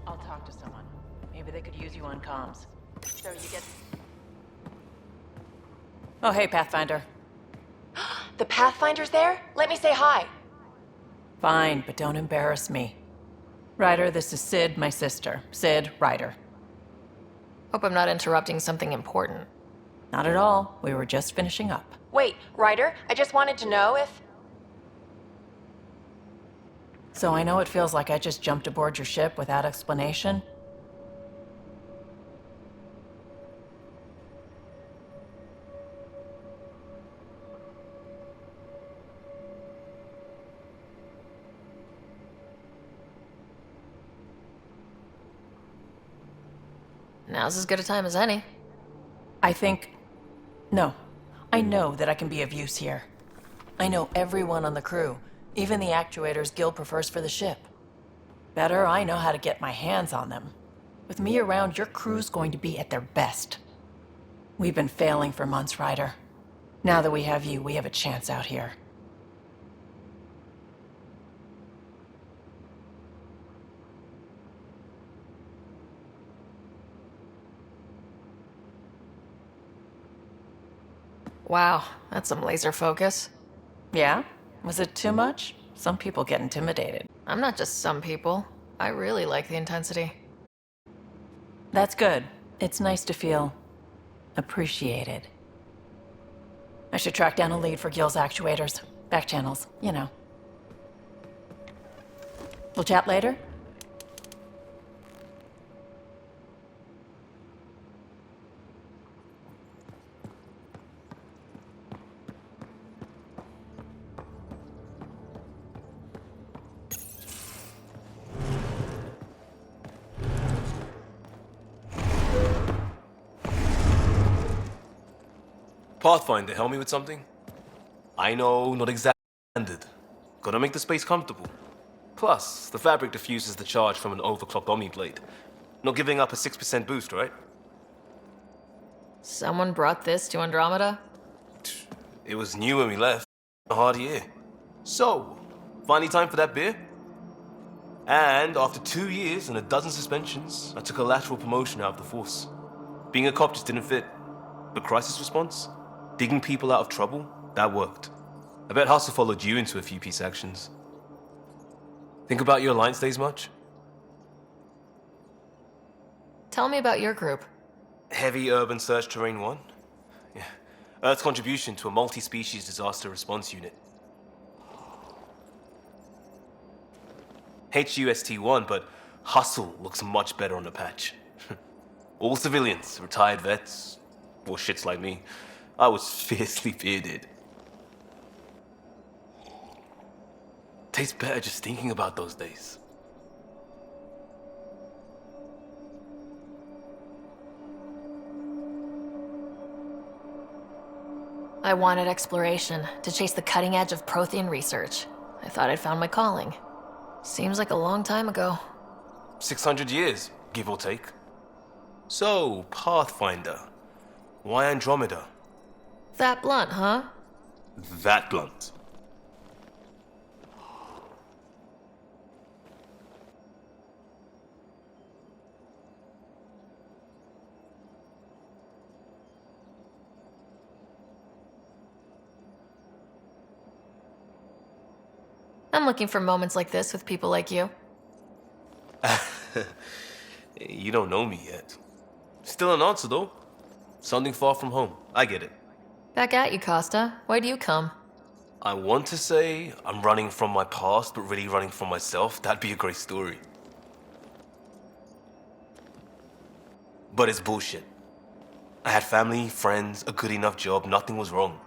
I'll talk to someone. Maybe they could use you on comms. So you get... Oh, hey, Pathfinder. The Pathfinder's there? Let me say hi. Fine, but don't embarrass me. Ryder, this is Sid, my sister. Sid, Ryder. Hope I'm not interrupting something important. Not at all. We were just finishing up. Wait, Ryder, I just wanted to know if... So I know it feels like I just jumped aboard your ship without explanation. Now's as good a time as any. No. I know that I can be of use here. I know everyone on the crew, even the actuators Gil prefers for the ship. Better, I know how to get my hands on them. With me around, your crew's going to be at their best. We've been failing for months, Ryder. Now that we have you, we have a chance out here. Wow, that's some laser focus. Yeah? Was it too much? Some people get intimidated. I'm not just some people. I really like the intensity. That's good. It's nice to feel appreciated. I should track down a lead for Gil's actuators. Back channels, you know. We'll chat later? Pathfinder, help me with something? I know, not exactly standard. Gotta make the space comfortable. Plus, the fabric diffuses the charge from an overclocked Omni blade. Not giving up a 6% boost, right? Someone brought this to Andromeda? It was new when we left. A hard year. So, finally time for that beer? And after 2 years and a dozen suspensions, I took a lateral promotion out of the force. Being a cop just didn't fit. But crisis response? Digging people out of trouble? That worked. I bet Hustle followed you into a few peace actions. Think about your Alliance days much? Tell me about your group. Heavy Urban Search Terrain 1? Yeah. Earth's contribution to a multi-species disaster response unit. HUST-1, but Hustle looks much better on the patch. All civilians, retired vets, or shits like me. I was fiercely bearded. Tastes better just thinking about those days. I wanted exploration, to chase the cutting edge of Prothean research. I thought I'd found my calling. Seems like a long time ago. 600 years, give or take. So, Pathfinder. Why Andromeda? That blunt, huh? That blunt. I'm looking for moments like this with people like you. You don't know me yet. Still an answer, though. Something far from home. I get it. Back at you, Costa. Why do you come? I want to say I'm running from my past, but really running from myself. That'd be a great story. But it's bullshit. I had family, friends, a good enough job, nothing was wrong.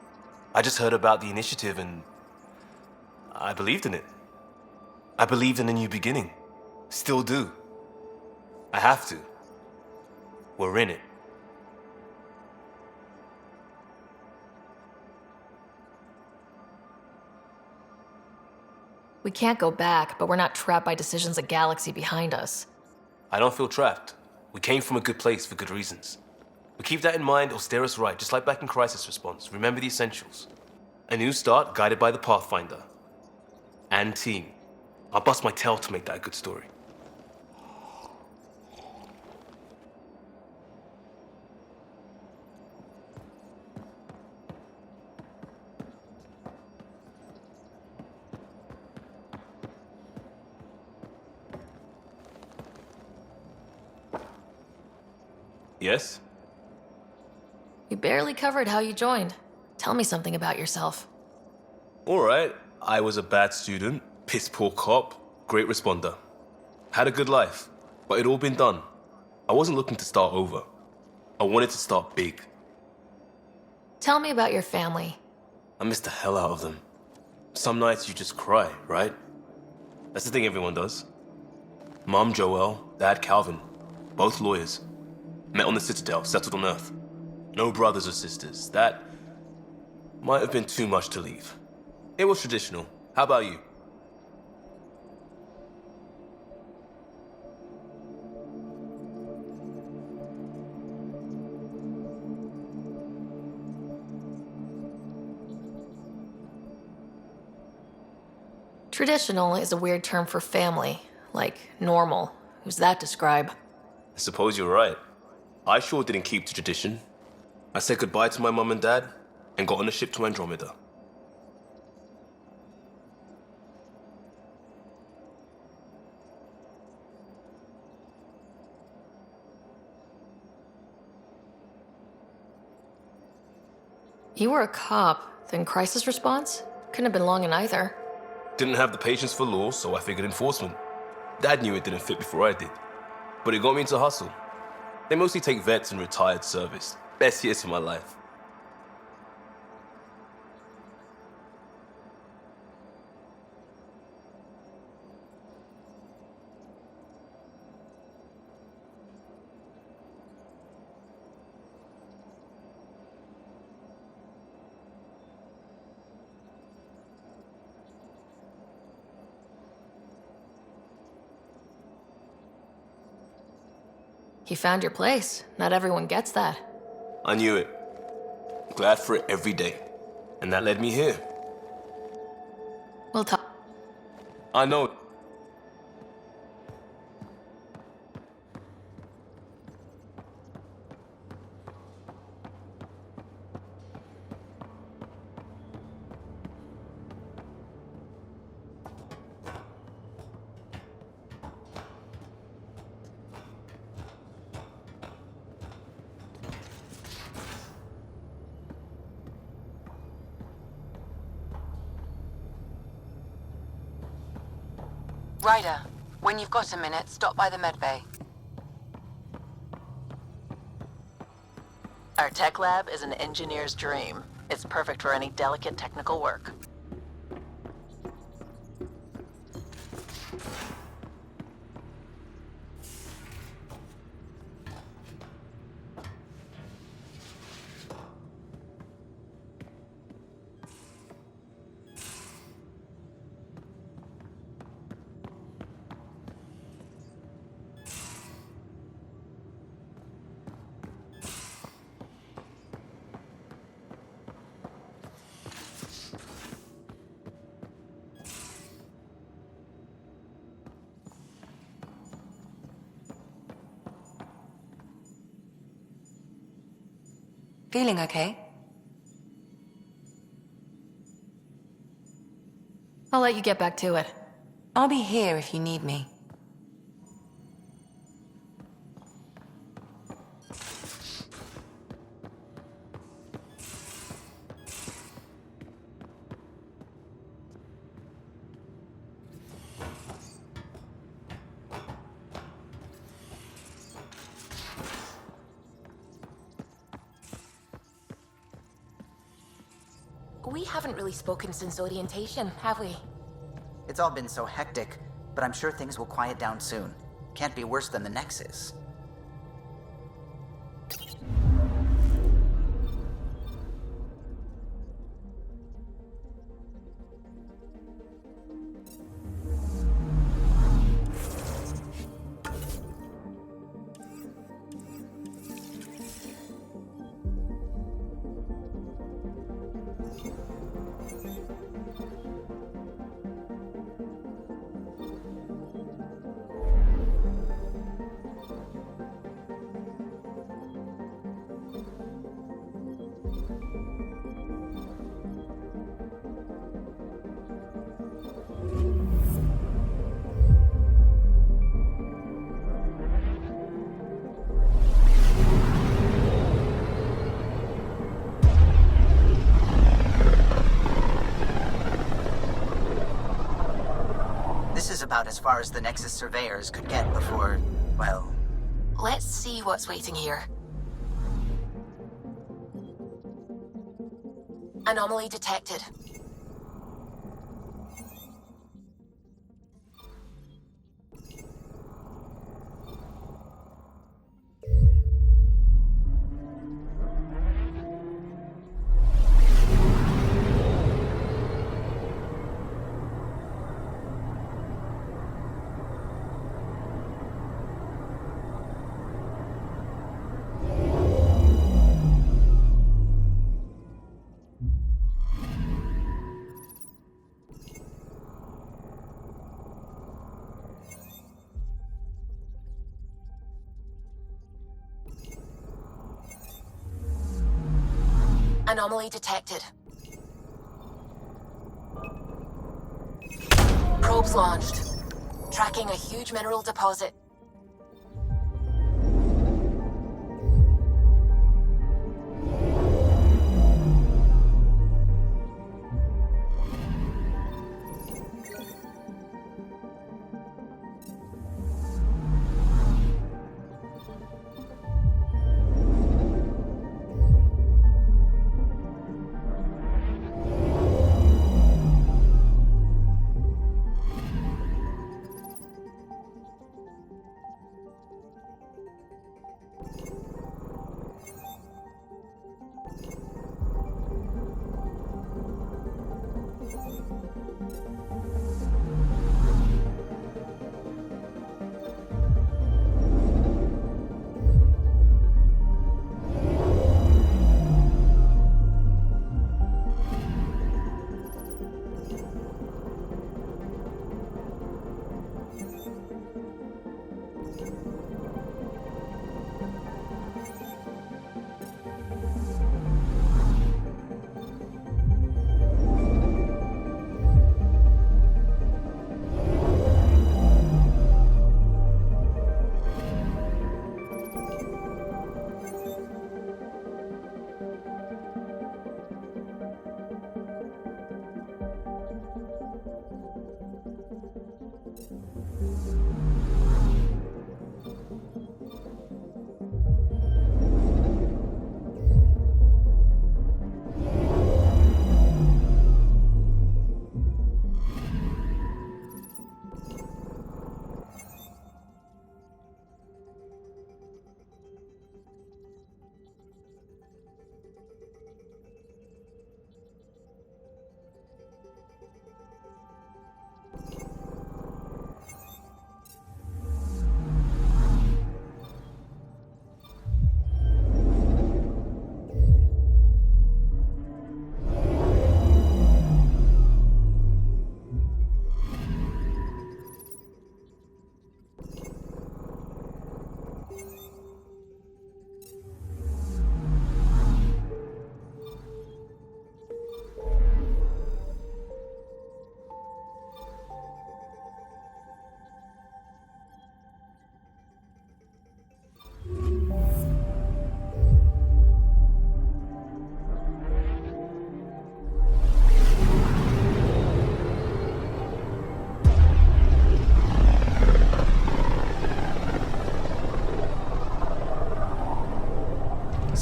I just heard about the initiative and I believed in it. I believed in a new beginning. Still do. I have to. We're in it. We can't go back, but we're not trapped by decisions a galaxy behind us. I don't feel trapped. We came from a good place for good reasons. But keep that in mind, it'll steer us right, just like back in Crisis Response. Remember the essentials. A new start guided by the Pathfinder. And team. I'll bust my tail to make that a good story. Yes? You barely covered how you joined. Tell me something about yourself. Alright, I was a bad student, piss poor cop, great responder. Had a good life, but it'd all been done. I wasn't looking to start over. I wanted to start big. Tell me about your family. I missed the hell out of them. Some nights you just cry, right? That's the thing everyone does. Mom Joelle, Dad Calvin, both lawyers. Met on the Citadel, settled on Earth. No brothers or sisters. That might have been too much to leave. It was traditional. How about you? Traditional is a weird term for family, like normal. Who's that describe? I suppose you're right. I sure didn't keep to tradition. I said goodbye to my mum and dad and got on a ship to Andromeda. You were a cop, then crisis response? Couldn't have been long in either. Didn't have the patience for law, so I figured enforcement. Dad knew it didn't fit before I did. But it got me into hustle. They mostly take vets and retired service. Best years of my life. You found your place. Not everyone gets that. I knew it. Glad for it every day. And that led me here. We'll talk. I know. Ryder, when you've got a minute, stop by the medbay. Our tech lab is an engineer's dream. It's perfect for any delicate technical work. Feeling okay? I'll let you get back to it. I'll be here if you need me. We haven't really spoken since orientation, have we? It's all been so hectic, but I'm sure things will quiet down soon. Can't be worse than the Nexus. is about as far as the Nexus surveyors could get before, well... Let's see what's waiting here. Anomaly detected. Anomaly detected. Probes launched. Tracking a huge mineral deposit.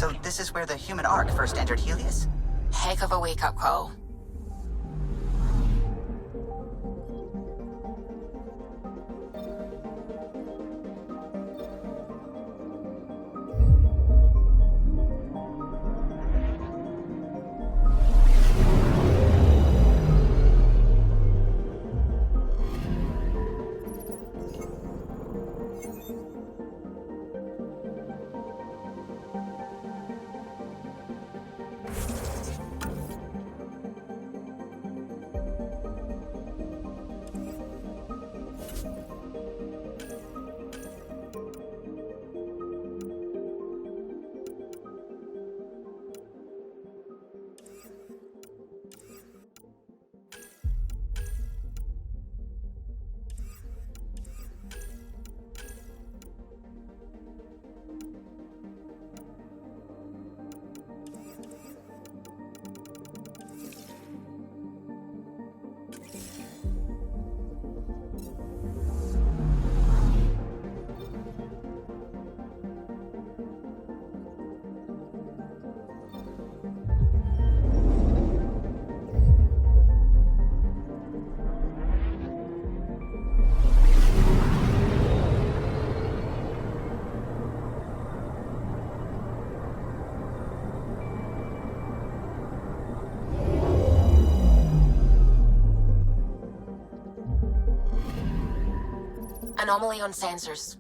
So this is where the human Ark first entered Helios? Heck of a wake-up call. Anomaly on sensors.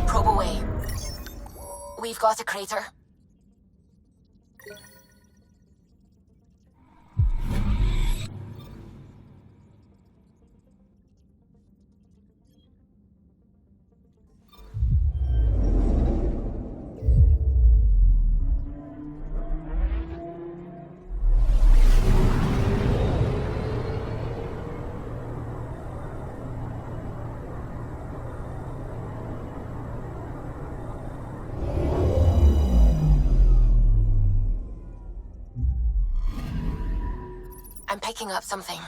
Probe away. We've got a crater. I'm picking up something.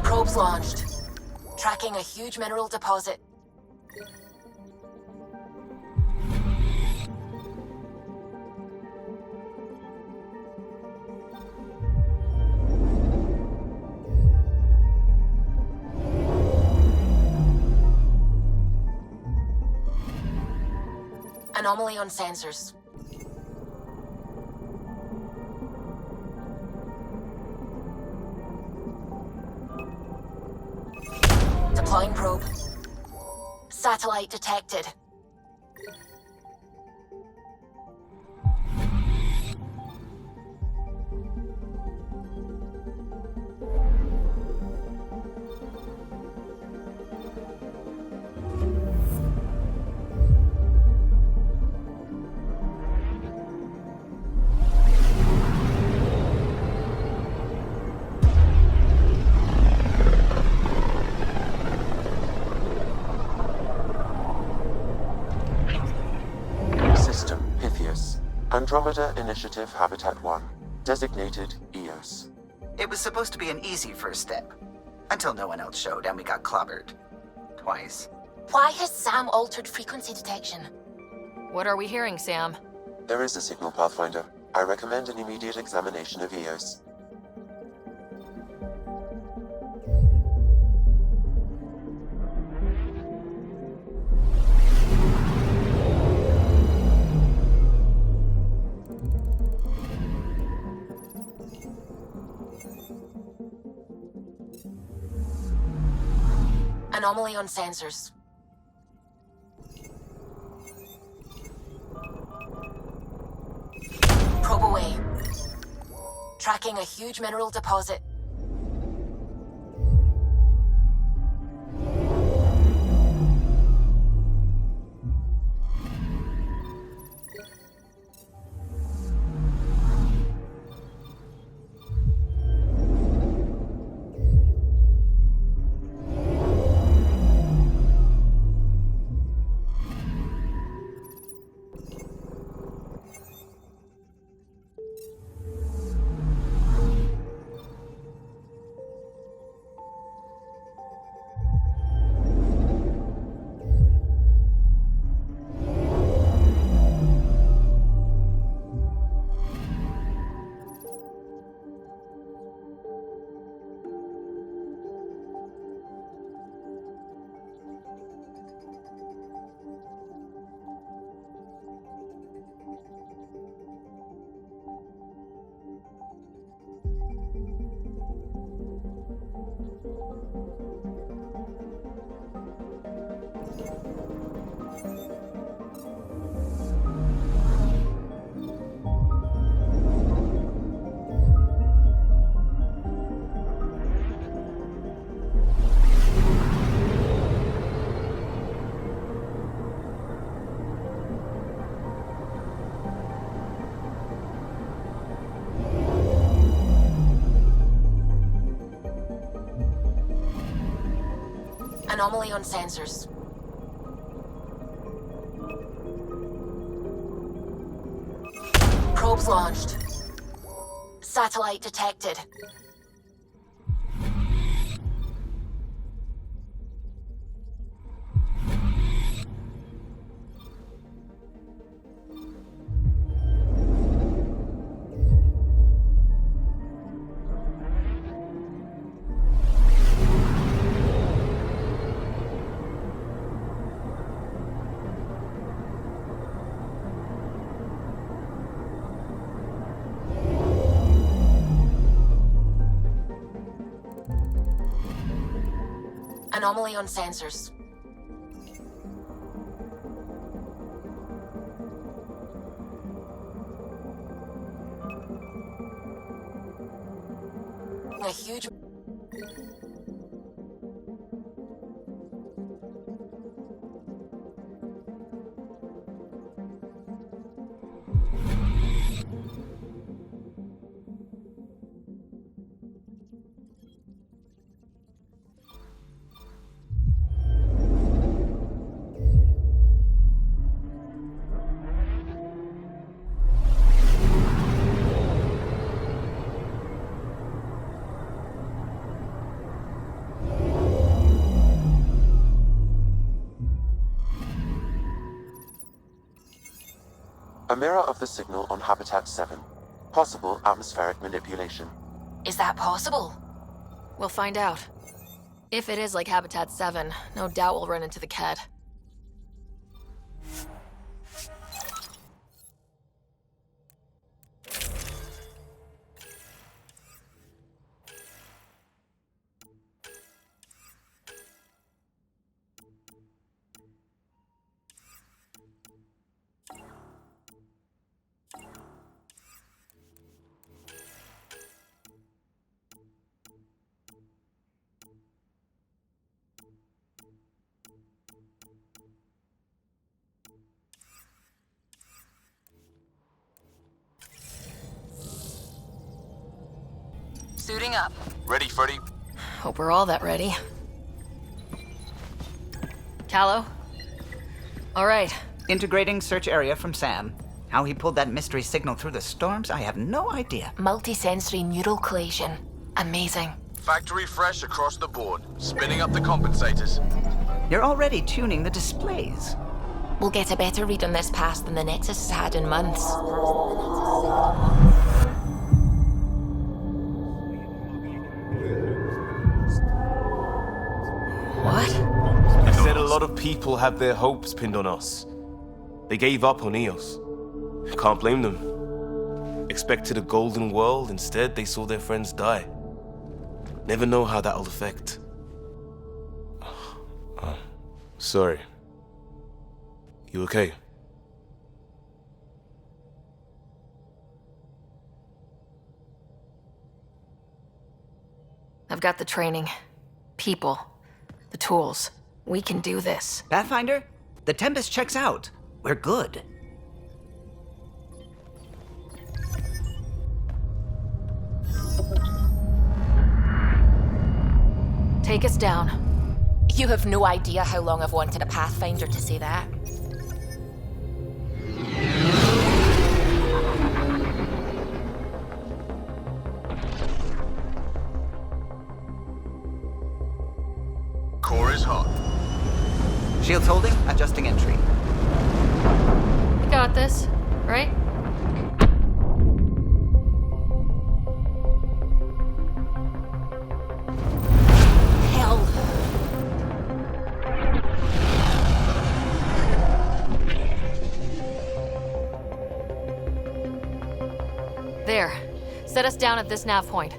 Probes launched. Tracking a huge mineral deposit. Anomaly on sensors. Deploying probe. Satellite detected. Andromeda Initiative Habitat 1, designated EOS. It was supposed to be an easy first step, until no one else showed and we got clobbered. Twice. Why has Sam altered frequency detection? What are we hearing, Sam? There is a signal, Pathfinder. I recommend an immediate examination of EOS. Anomaly on sensors. Probe away. Tracking a huge mineral deposit. Anomaly on sensors. Probes launched. Satellite detected. anomaly on sensors. A huge... A mirror of the signal on Habitat 7. Possible atmospheric manipulation. Is that possible? We'll find out. If it is like Habitat 7, no doubt we'll run into the Ked. Suiting up. Ready, Freddy? Hope we're all that ready. Callow? All right. Integrating search area from Sam. How he pulled that mystery signal through the storms, I have no idea. Multisensory neural collation. Amazing. Factory fresh across the board. Spinning up the compensators. You're already tuning the displays. We'll get a better read on this pass than the Nexus has had in months. What? They said a lot of people have their hopes pinned on us. They gave up on Eos. Can't blame them. Expected a golden world, instead they saw their friends die. Never know how that'll affect. Sorry. You okay? I've got the training. People. The tools. We can do this. Pathfinder, the Tempest checks out. We're good. Take us down. You have no idea how long I've wanted a Pathfinder to say that. Core is hot. Shields holding, adjusting entry. We got this, right? Hell. There. Set us down at this nav point.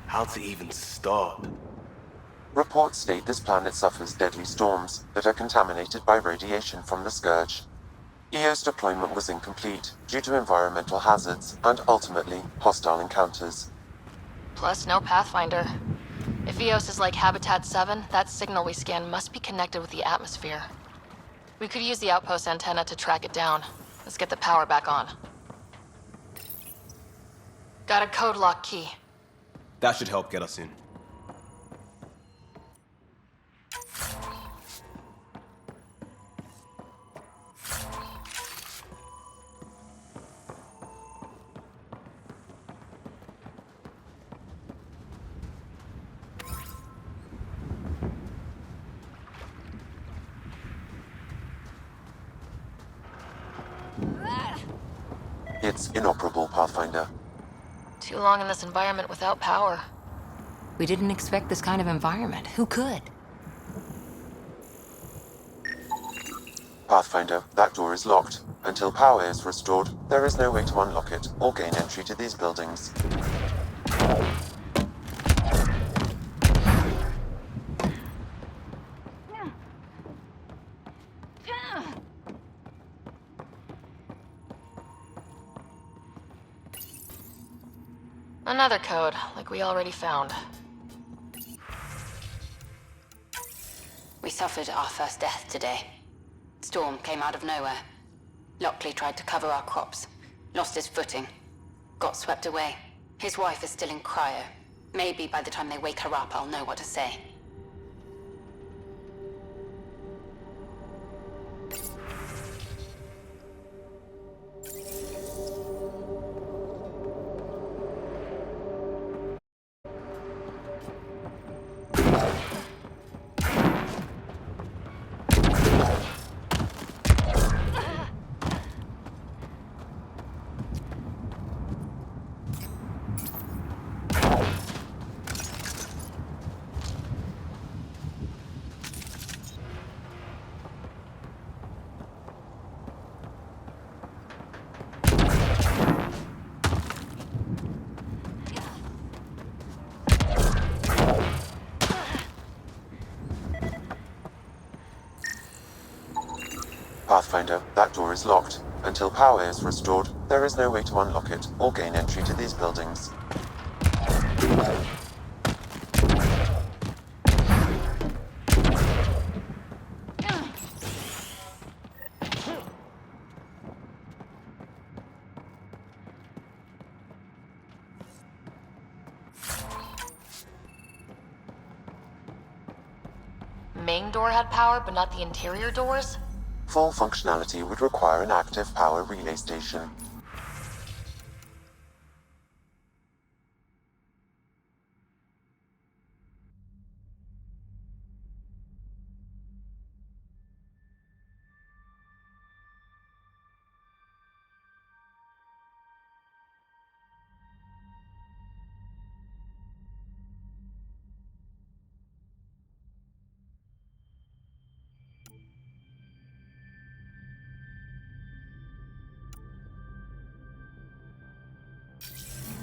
How to even start? Reports state this planet suffers deadly storms that are contaminated by radiation from the Scourge. EO's deployment was incomplete due to environmental hazards and ultimately hostile encounters. Plus, no Pathfinder. If Eos is like Habitat 7, that signal we scan must be connected with the atmosphere. We could use the outpost antenna to track it down. Let's get the power back on. Got a code lock key. That should help get us in. It's inoperable, Pathfinder. Too long in this environment without power. We didn't expect this kind of environment. Who could? Pathfinder, that door is locked. Until power is restored, there is no way to unlock it or gain entry to these buildings. Another code, like we already found. We suffered our first death today. Storm came out of nowhere. Lockley tried to cover our crops. Lost his footing. Got swept away. His wife is still in cryo. Maybe by the time they wake her up, I'll know what to say. Pathfinder, that door is locked. Until power is restored, there is no way to unlock it or gain entry to these buildings. Main door had power, but not the interior doors? Full functionality would require an active power relay station.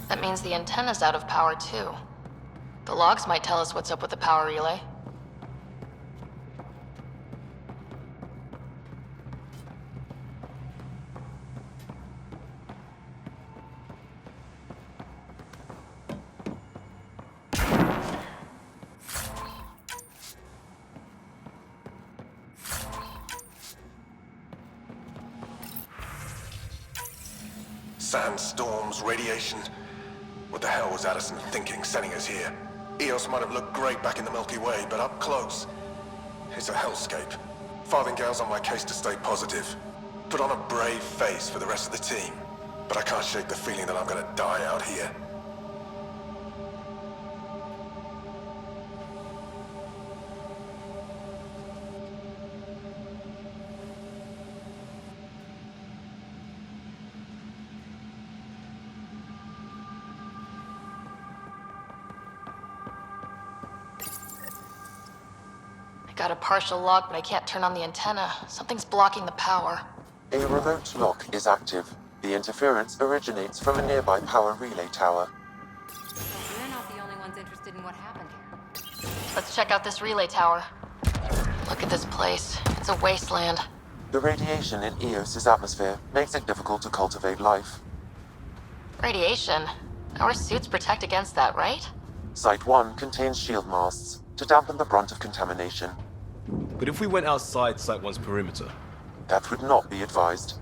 That means the antenna's out of power too. The logs might tell us what's up with the power relay. Sandstorms, radiation. What the hell was Addison thinking sending us here? Eos might have looked great back in the Milky Way, but up close, it's a hellscape. Farthingale's on my case to stay positive. Put on a brave face for the rest of the team. But I can't shake the feeling that I'm gonna die out here. I got a partial log, but I can't turn on the antenna. Something's blocking the power. A remote lock is active. The interference originates from a nearby power relay tower. We're not the only ones interested in what happened here. Let's check out this relay tower. Look at this place. It's a wasteland. The radiation in Eos's atmosphere makes it difficult to cultivate life. Radiation? Our suits protect against that, right? Site 1 contains shield masts to dampen the brunt of contamination. But if we went outside Site 1's perimeter? That would not be advised.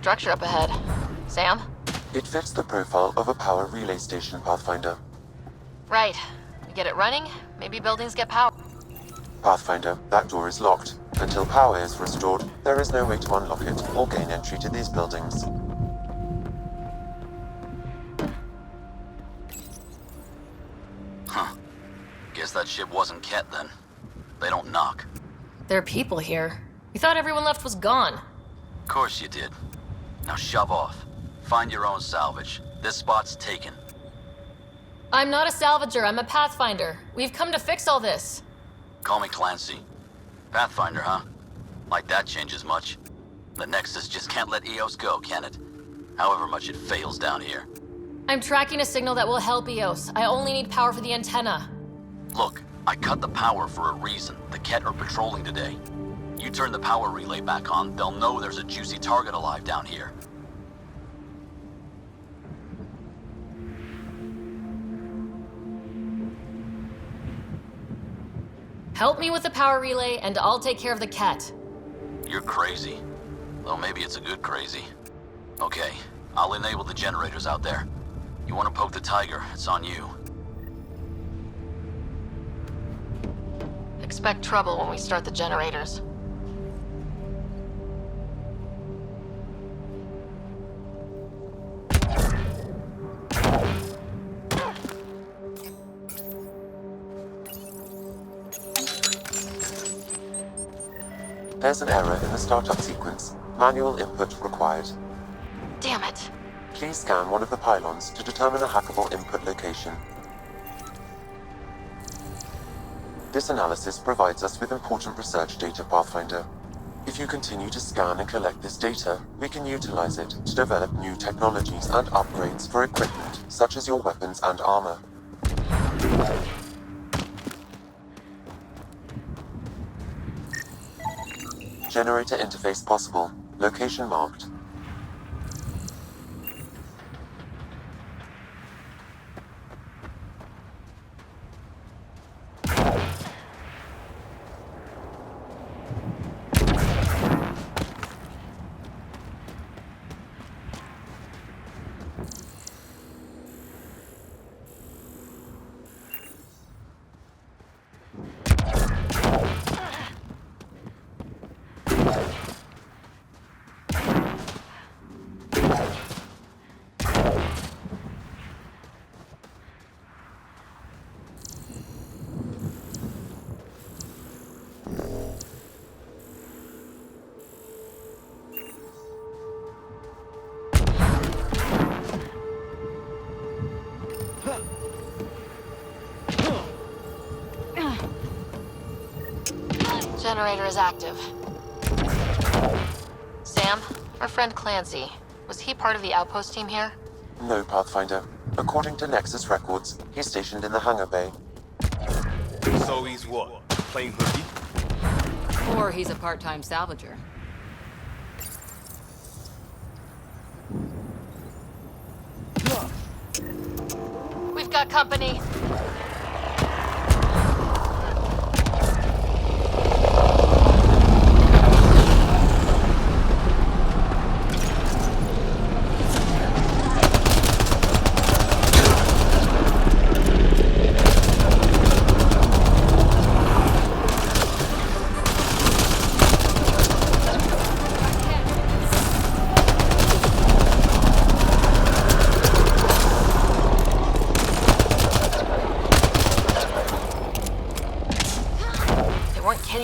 structure up ahead. Sam? It fits the profile of a power relay station, Pathfinder. Right. We get it running, maybe buildings get power. Pathfinder, that door is locked. Until power is restored, there is no way to unlock it or gain entry to these buildings. Huh. Guess that ship wasn't Ket then. They don't knock. There are people here. We thought everyone left was gone. Of course you did. Now shove off. Find your own salvage. This spot's taken. I'm not a salvager, I'm a Pathfinder. We've come to fix all this. Call me Clancy. Pathfinder, huh? Like that changes much. The Nexus just can't let EOS go, can it? However much it fails down here. I'm tracking a signal that will help EOS. I only need power for the antenna. Look, I cut the power for a reason. The Ket are patrolling today. You turn the power relay back on, they'll know there's a juicy target alive down here. Help me with the power relay, and I'll take care of the Ket. You're crazy. Though maybe it's a good crazy. Okay, I'll enable the generators out there. You want to poke the tiger, it's on you. Expect trouble when we start the generators. There's an error in the startup sequence. Manual input required. Damn it. Please scan one of the pylons to determine a hackable input location. This analysis provides us with important research data, Pathfinder. If you continue to scan and collect this data, we can utilize it to develop new technologies and upgrades for equipment, such as your weapons and armor. Generator interface possible. Location marked. Generator is active. Sam, our friend Clancy, was he part of the outpost team here? No, Pathfinder. According to Nexus records, he's stationed in the hangar bay. So he's what? Plain hooky? Or he's a part-time salvager. We've got company.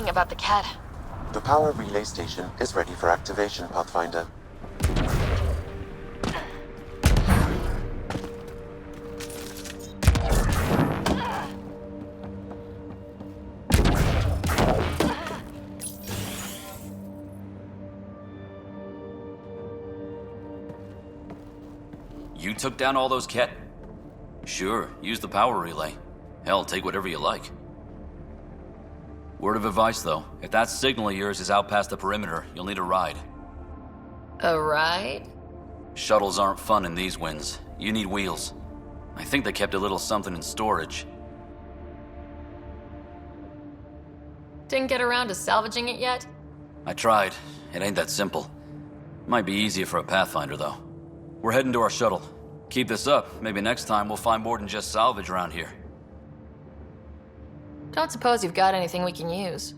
About the Ket. The power relay station is ready for activation, Pathfinder. You took down all those Ket? Sure, use the power relay. Hell, take whatever you like. Word of advice, though. If that signal of yours is out past the perimeter, you'll need a ride. A ride? Shuttles aren't fun in these winds. You need wheels. I think they kept a little something in storage. Didn't get around to salvaging it yet? I tried. It ain't that simple. Might be easier for a Pathfinder, though. We're heading to our shuttle. Keep this up, maybe next time we'll find more than just salvage around here. Don't suppose you've got anything we can use.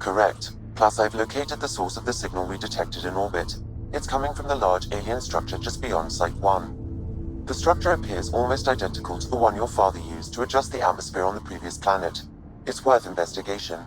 Correct. Plus, I've located the source of the signal we detected in orbit. It's coming from the large alien structure just beyond Site 1. The structure appears almost identical to the one your father used to adjust the atmosphere on the previous planet. It's worth investigation.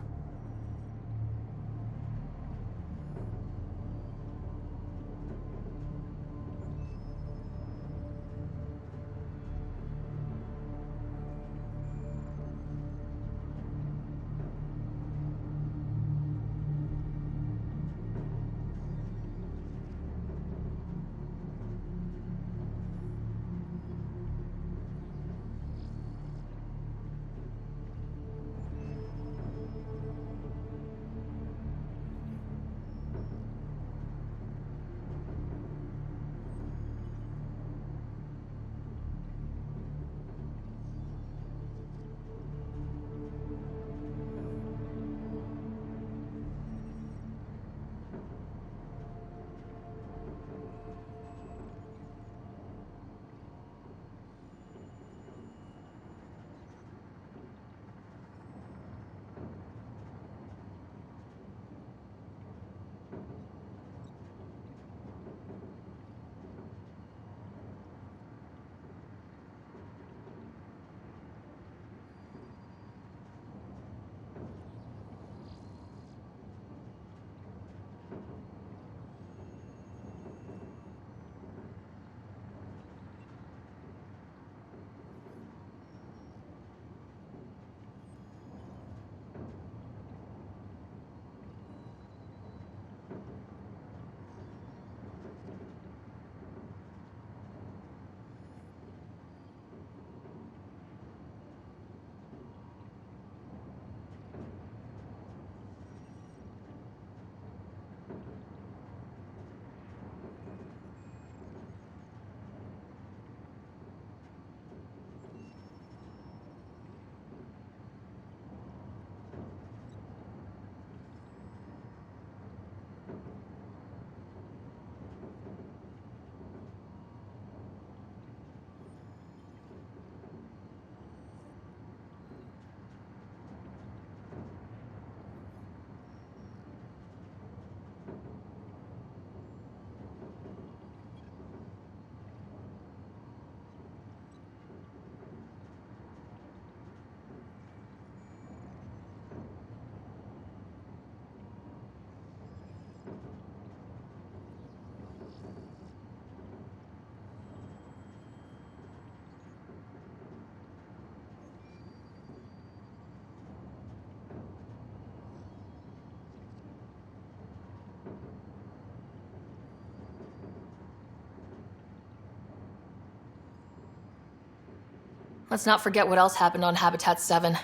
Let's not forget what else happened on Habitat 7.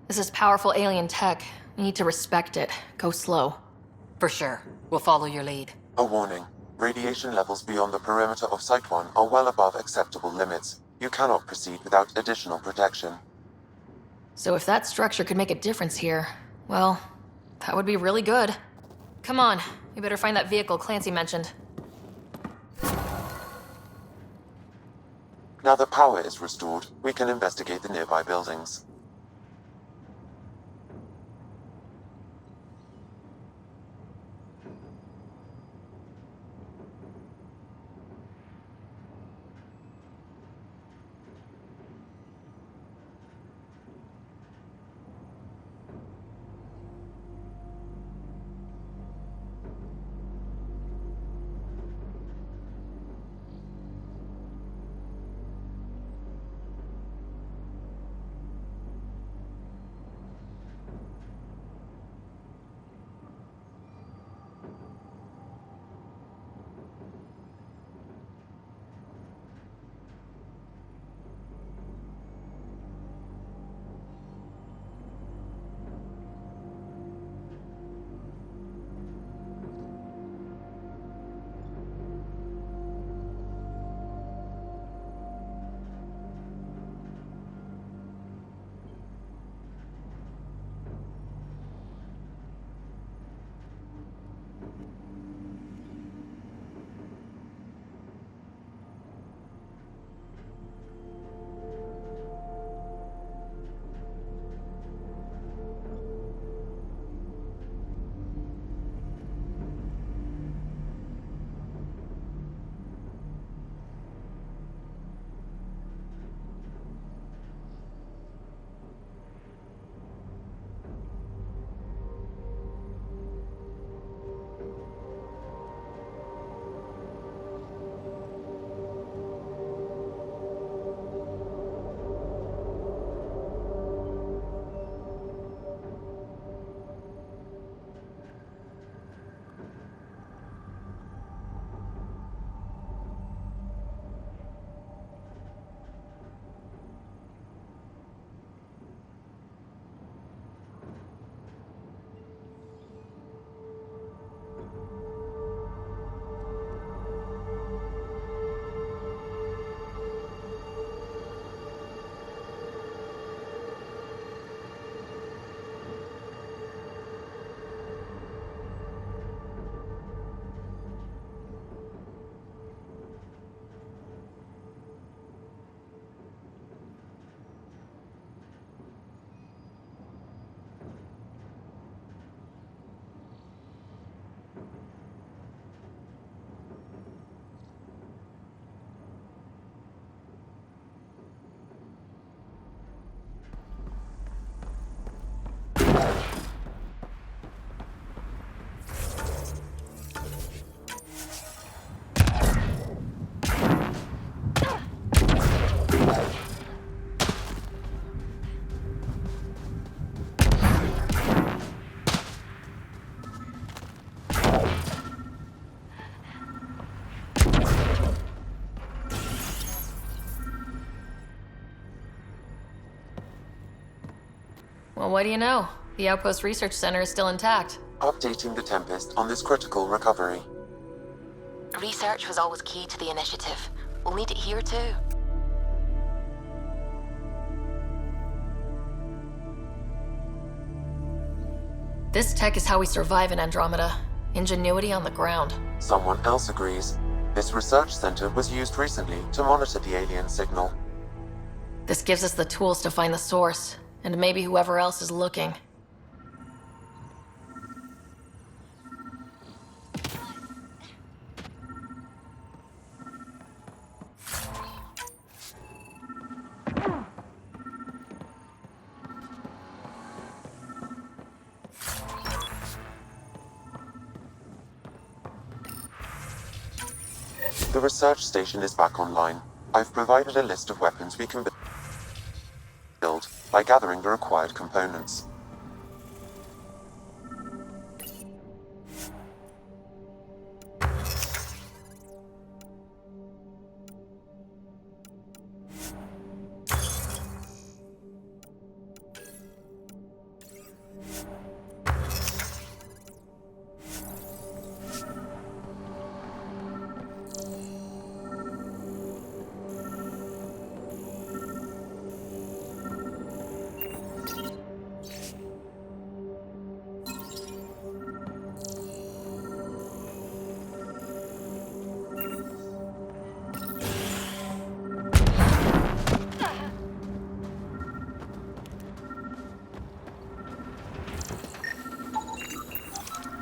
This is powerful alien tech. We need to respect it. Go slow. For sure. We'll follow your lead. A warning. Radiation levels beyond the perimeter of Site 1 are well above acceptable limits. You cannot proceed without additional protection. So if that structure could make a difference here, well, that would be really good. Come on, we better find that vehicle Clancy mentioned. Now that power is restored, we can investigate the nearby buildings. what do you know? The Outpost Research Center is still intact. Updating the Tempest on this critical recovery. Research was always key to the initiative. We'll need it here too. This tech is how we survive in Andromeda. Ingenuity on the ground. Someone else agrees. This research center was used recently to monitor the alien signal. This gives us the tools to find the source, and maybe whoever else is looking. The research station is back online. I've provided a list of weapons we can build by gathering the required components.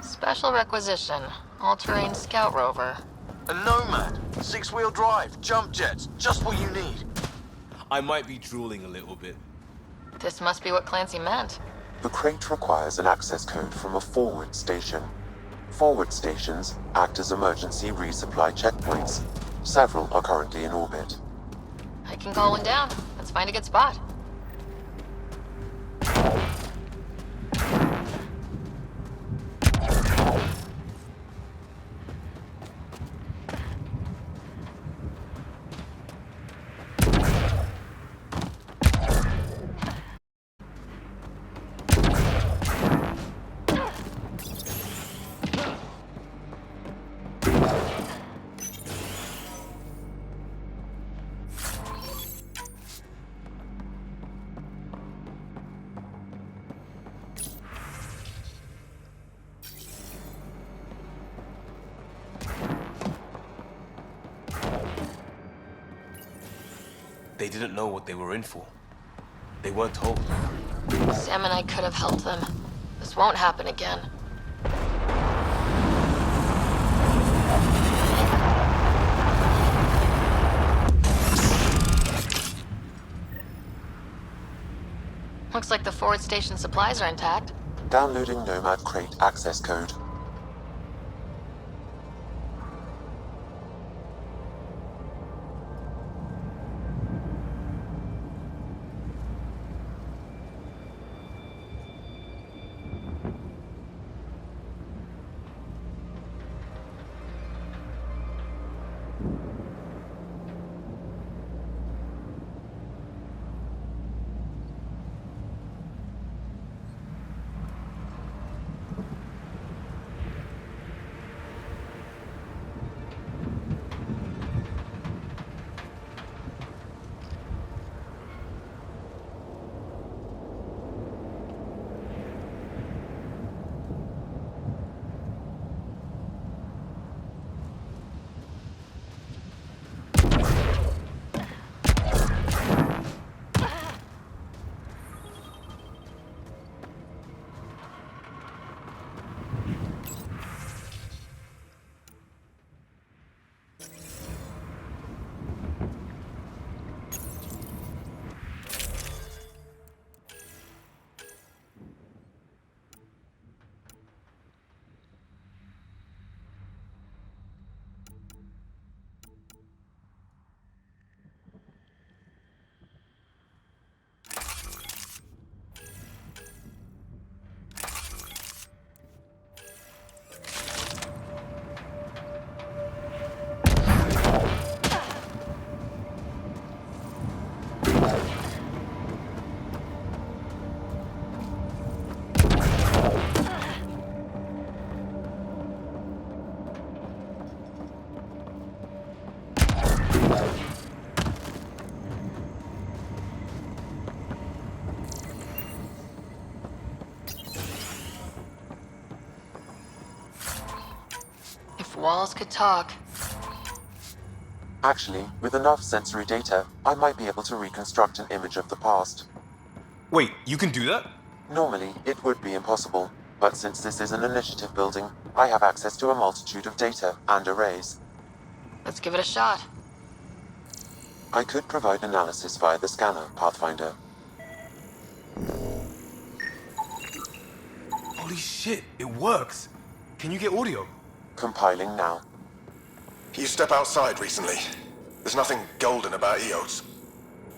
Special requisition. All-terrain scout rover. A Nomad, 6-wheel drive, jump jets, just what you need. I might be drooling a little bit. This must be what Clancy meant. The crate requires an access code from a forward station. Forward stations act as emergency resupply checkpoints. Several are currently in orbit. I can call one down. Let's find a good spot. They didn't know what they were in for. They weren't told. Sam and I could have helped them. This won't happen again. Looks like the forward station supplies are intact. Downloading Nomad crate access code. walls could talk. Actually, with enough sensory data, I might be able to reconstruct an image of the past. Wait, you can do that? Normally, it would be impossible, but since this is an initiative building, I have access to a multitude of data and arrays. Let's give it a shot. I could provide analysis via the scanner, Pathfinder. Holy shit, it works. Can you get audio? Compiling now. You step outside recently. There's nothing golden about Eos.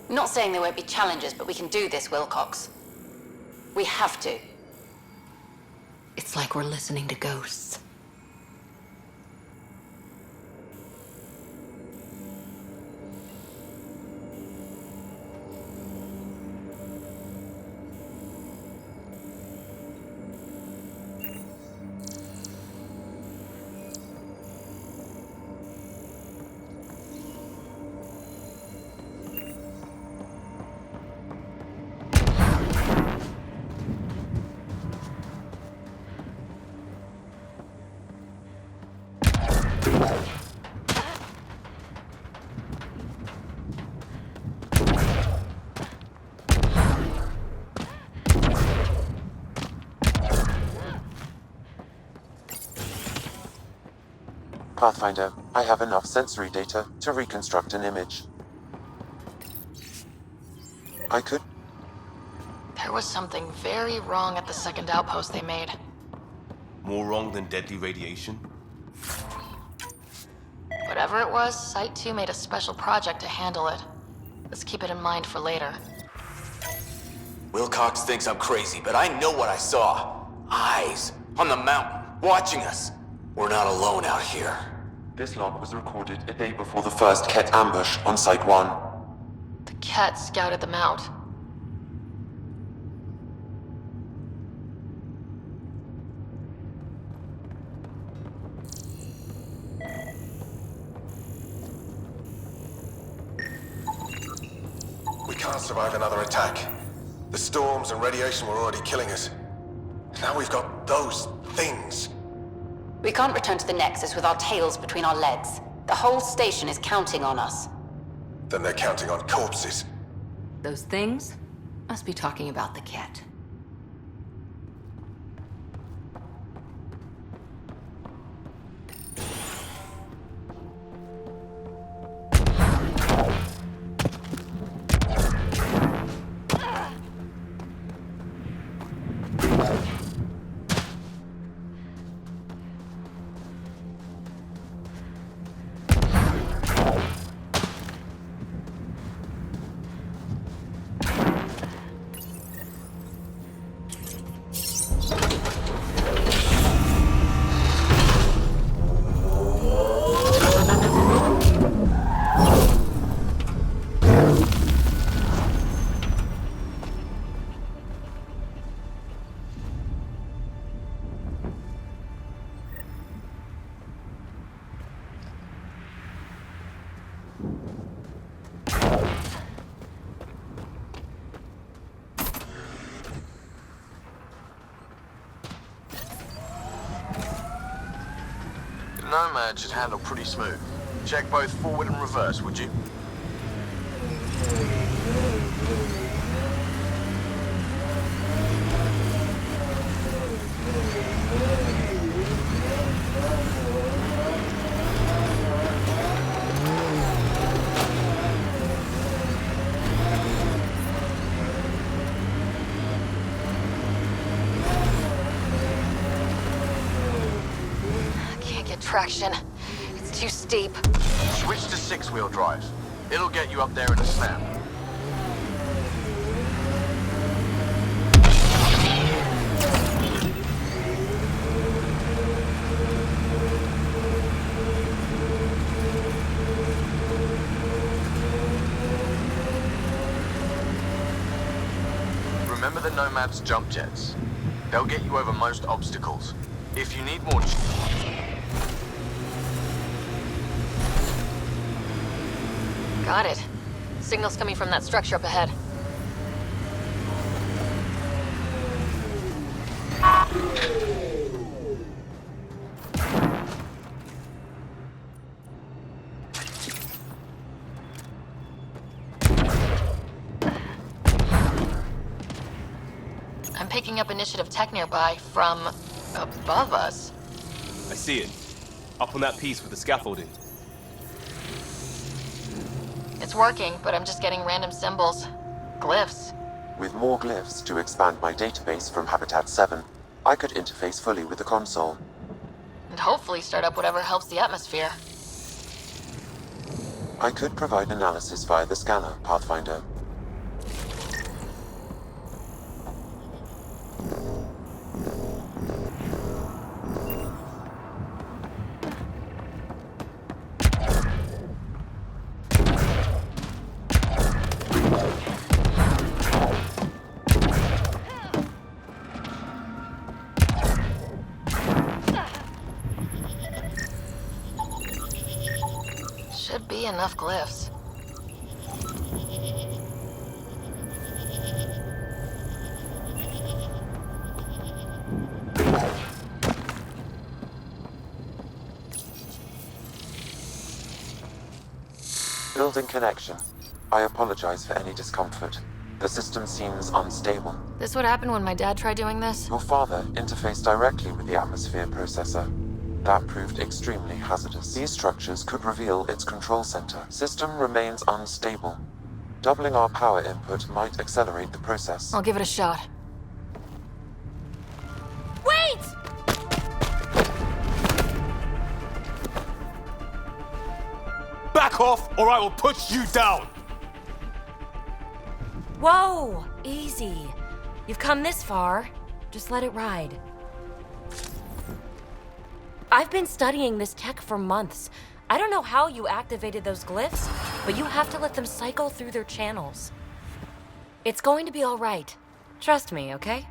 Not saying there won't be challenges, but we can do this, Wilcox. We have to. It's like we're listening to ghosts. Pathfinder, I have enough sensory data to reconstruct an image. I could... There was something very wrong at the second outpost they made. More wrong than deadly radiation? Whatever it was, Site 2 made a special project to handle it. Let's keep it in mind for later. Wilcox thinks I'm crazy, but I know what I saw. Eyes on the mountain, watching us. We're not alone out here. This log was recorded a day before the first Ket ambush on Site 1. The Ket scouted them out. We can't survive another attack. The storms and radiation were already killing us. Now we've got those things. We can't return to the Nexus with our tails between our legs. The whole station is counting on us. Then they're counting on corpses. Those things must be talking about the cat. Nomad should handle pretty smooth. Check both forward and reverse, would you? Traction. It's too steep. Switch to six-wheel drive. It'll get you up there in a snap. Remember the Nomad's jump jets? They'll get you over most obstacles. If you need more... Got it. Signal's coming from that structure up ahead. picking up initiative tech nearby from above us. I see it. Up on that piece with the scaffolding. It's working, but I'm just getting random symbols. Glyphs. With more glyphs to expand my database from Habitat 7, I could interface fully with the console. And hopefully start up whatever helps the atmosphere. I could provide analysis via the scanner, Pathfinder. Should be enough glyphs. Building connection. I apologize for any discomfort. The system seems unstable. This would happen when my dad tried doing this? Your father interfaced directly with the atmosphere processor. That proved extremely hazardous. These structures could reveal its control center. System remains unstable. Doubling our power input might accelerate the process. I'll give it a shot. Wait! Back off, or I will put you down! Whoa! Easy. You've come this far. Just let it ride. I've been studying this tech for months. I don't know how you activated those glyphs, but you have to let them cycle through their channels. It's going to be all right. Trust me, okay?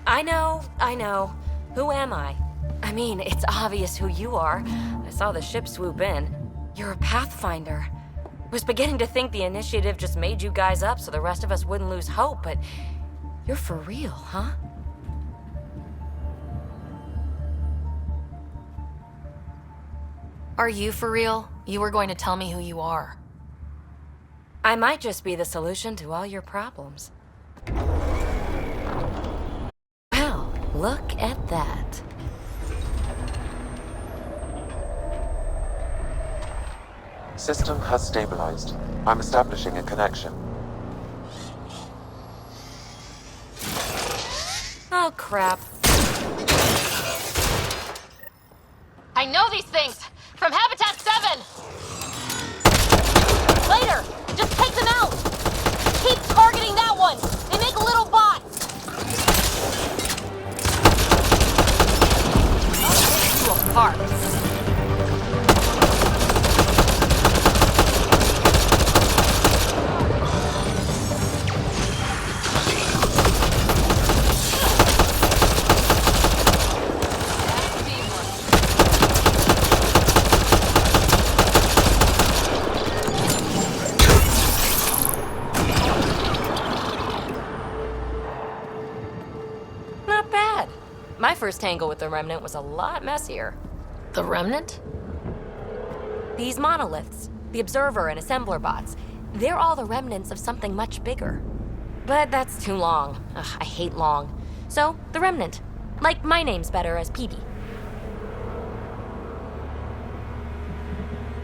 I know. Who am I? I mean, it's obvious who you are. I saw the ship swoop in. You're a Pathfinder. Was beginning to think the initiative just made you guys up so the rest of us wouldn't lose hope, but you're for real, huh? Are you for real? You were going to tell me who you are. I might just be the solution to all your problems. Well, look at that. System has stabilized. I'm establishing a connection. Oh, crap. I know these things! From Habitat 7! Later! Just take them out! Keep targeting that one! They make little bots! I'll take you apart! My first tangle with the Remnant was a lot messier. The Remnant? These monoliths, the Observer and Assembler bots, they're all the remnants of something much bigger. But that's too long. Ugh, I hate long. So, the Remnant. Like my name's better as Peavy.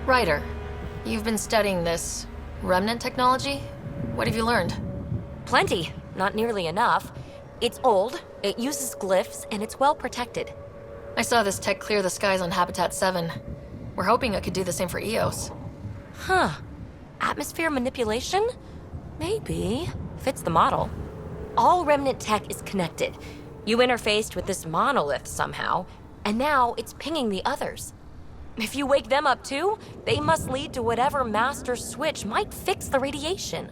Ryder, you've been studying this Remnant technology? What have you learned? Plenty. Not nearly enough. It's old, it uses glyphs, and it's well protected. I saw this tech clear the skies on Habitat 7. We're hoping it could do the same for EOS. Huh. Atmosphere manipulation? Maybe. Fits the model. All Remnant tech is connected. You interfaced with this monolith somehow, and now it's pinging the others. If you wake them up too, they must lead to whatever master switch might fix the radiation.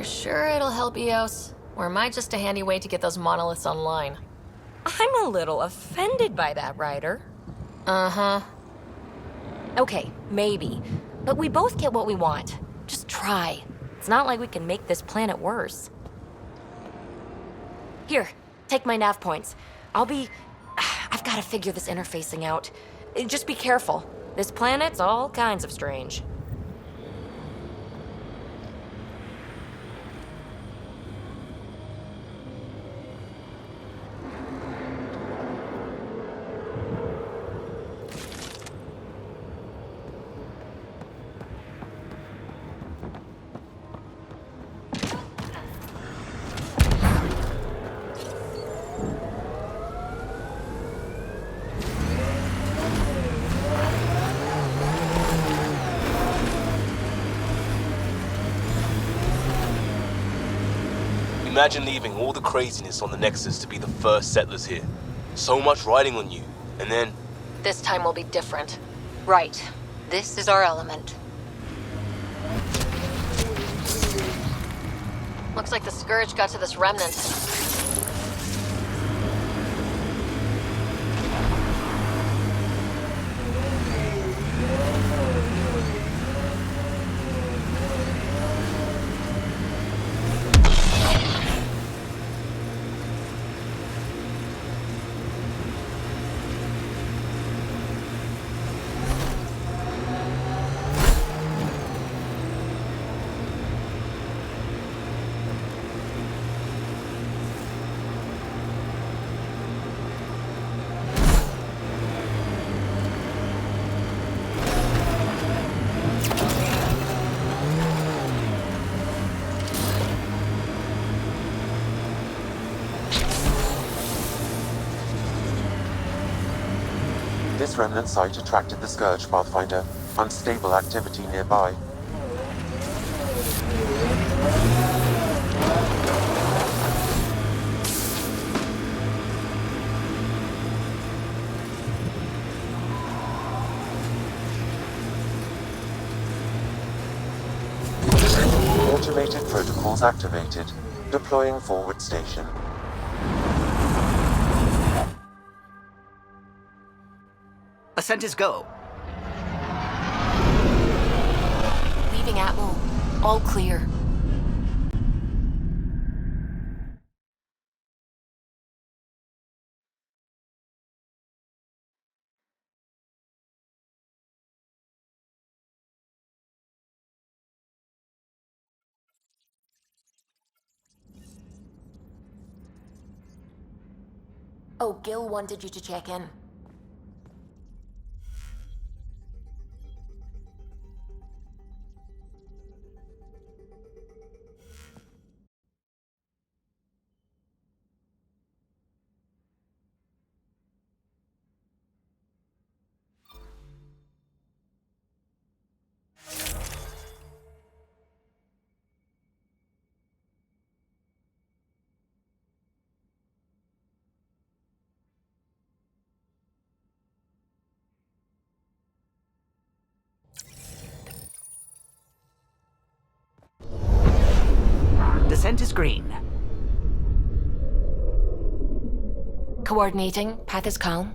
Sure it'll help EOS? Or am I just a handy way to get those monoliths online? I'm a little offended by that, Ryder. Uh-huh. Okay, maybe. But we both get what we want. Just try. It's not like we can make this planet worse. Here, take my nav points. I've got to figure this interfacing out. Just be careful. This planet's all kinds of strange. Imagine leaving all the craziness on the Nexus to be the first settlers here. So much riding on you, and then... This time will be different. Right. This is our element. Looks like the Scourge got to this remnant. This remnant site attracted the Scourge, Pathfinder. Unstable activity nearby. Automated protocols activated. Deploying forward station. Ascent is go. Leaving Atmo. All clear. Oh, Gil wanted you to check in. Descent is green. Coordinating. Path is calm.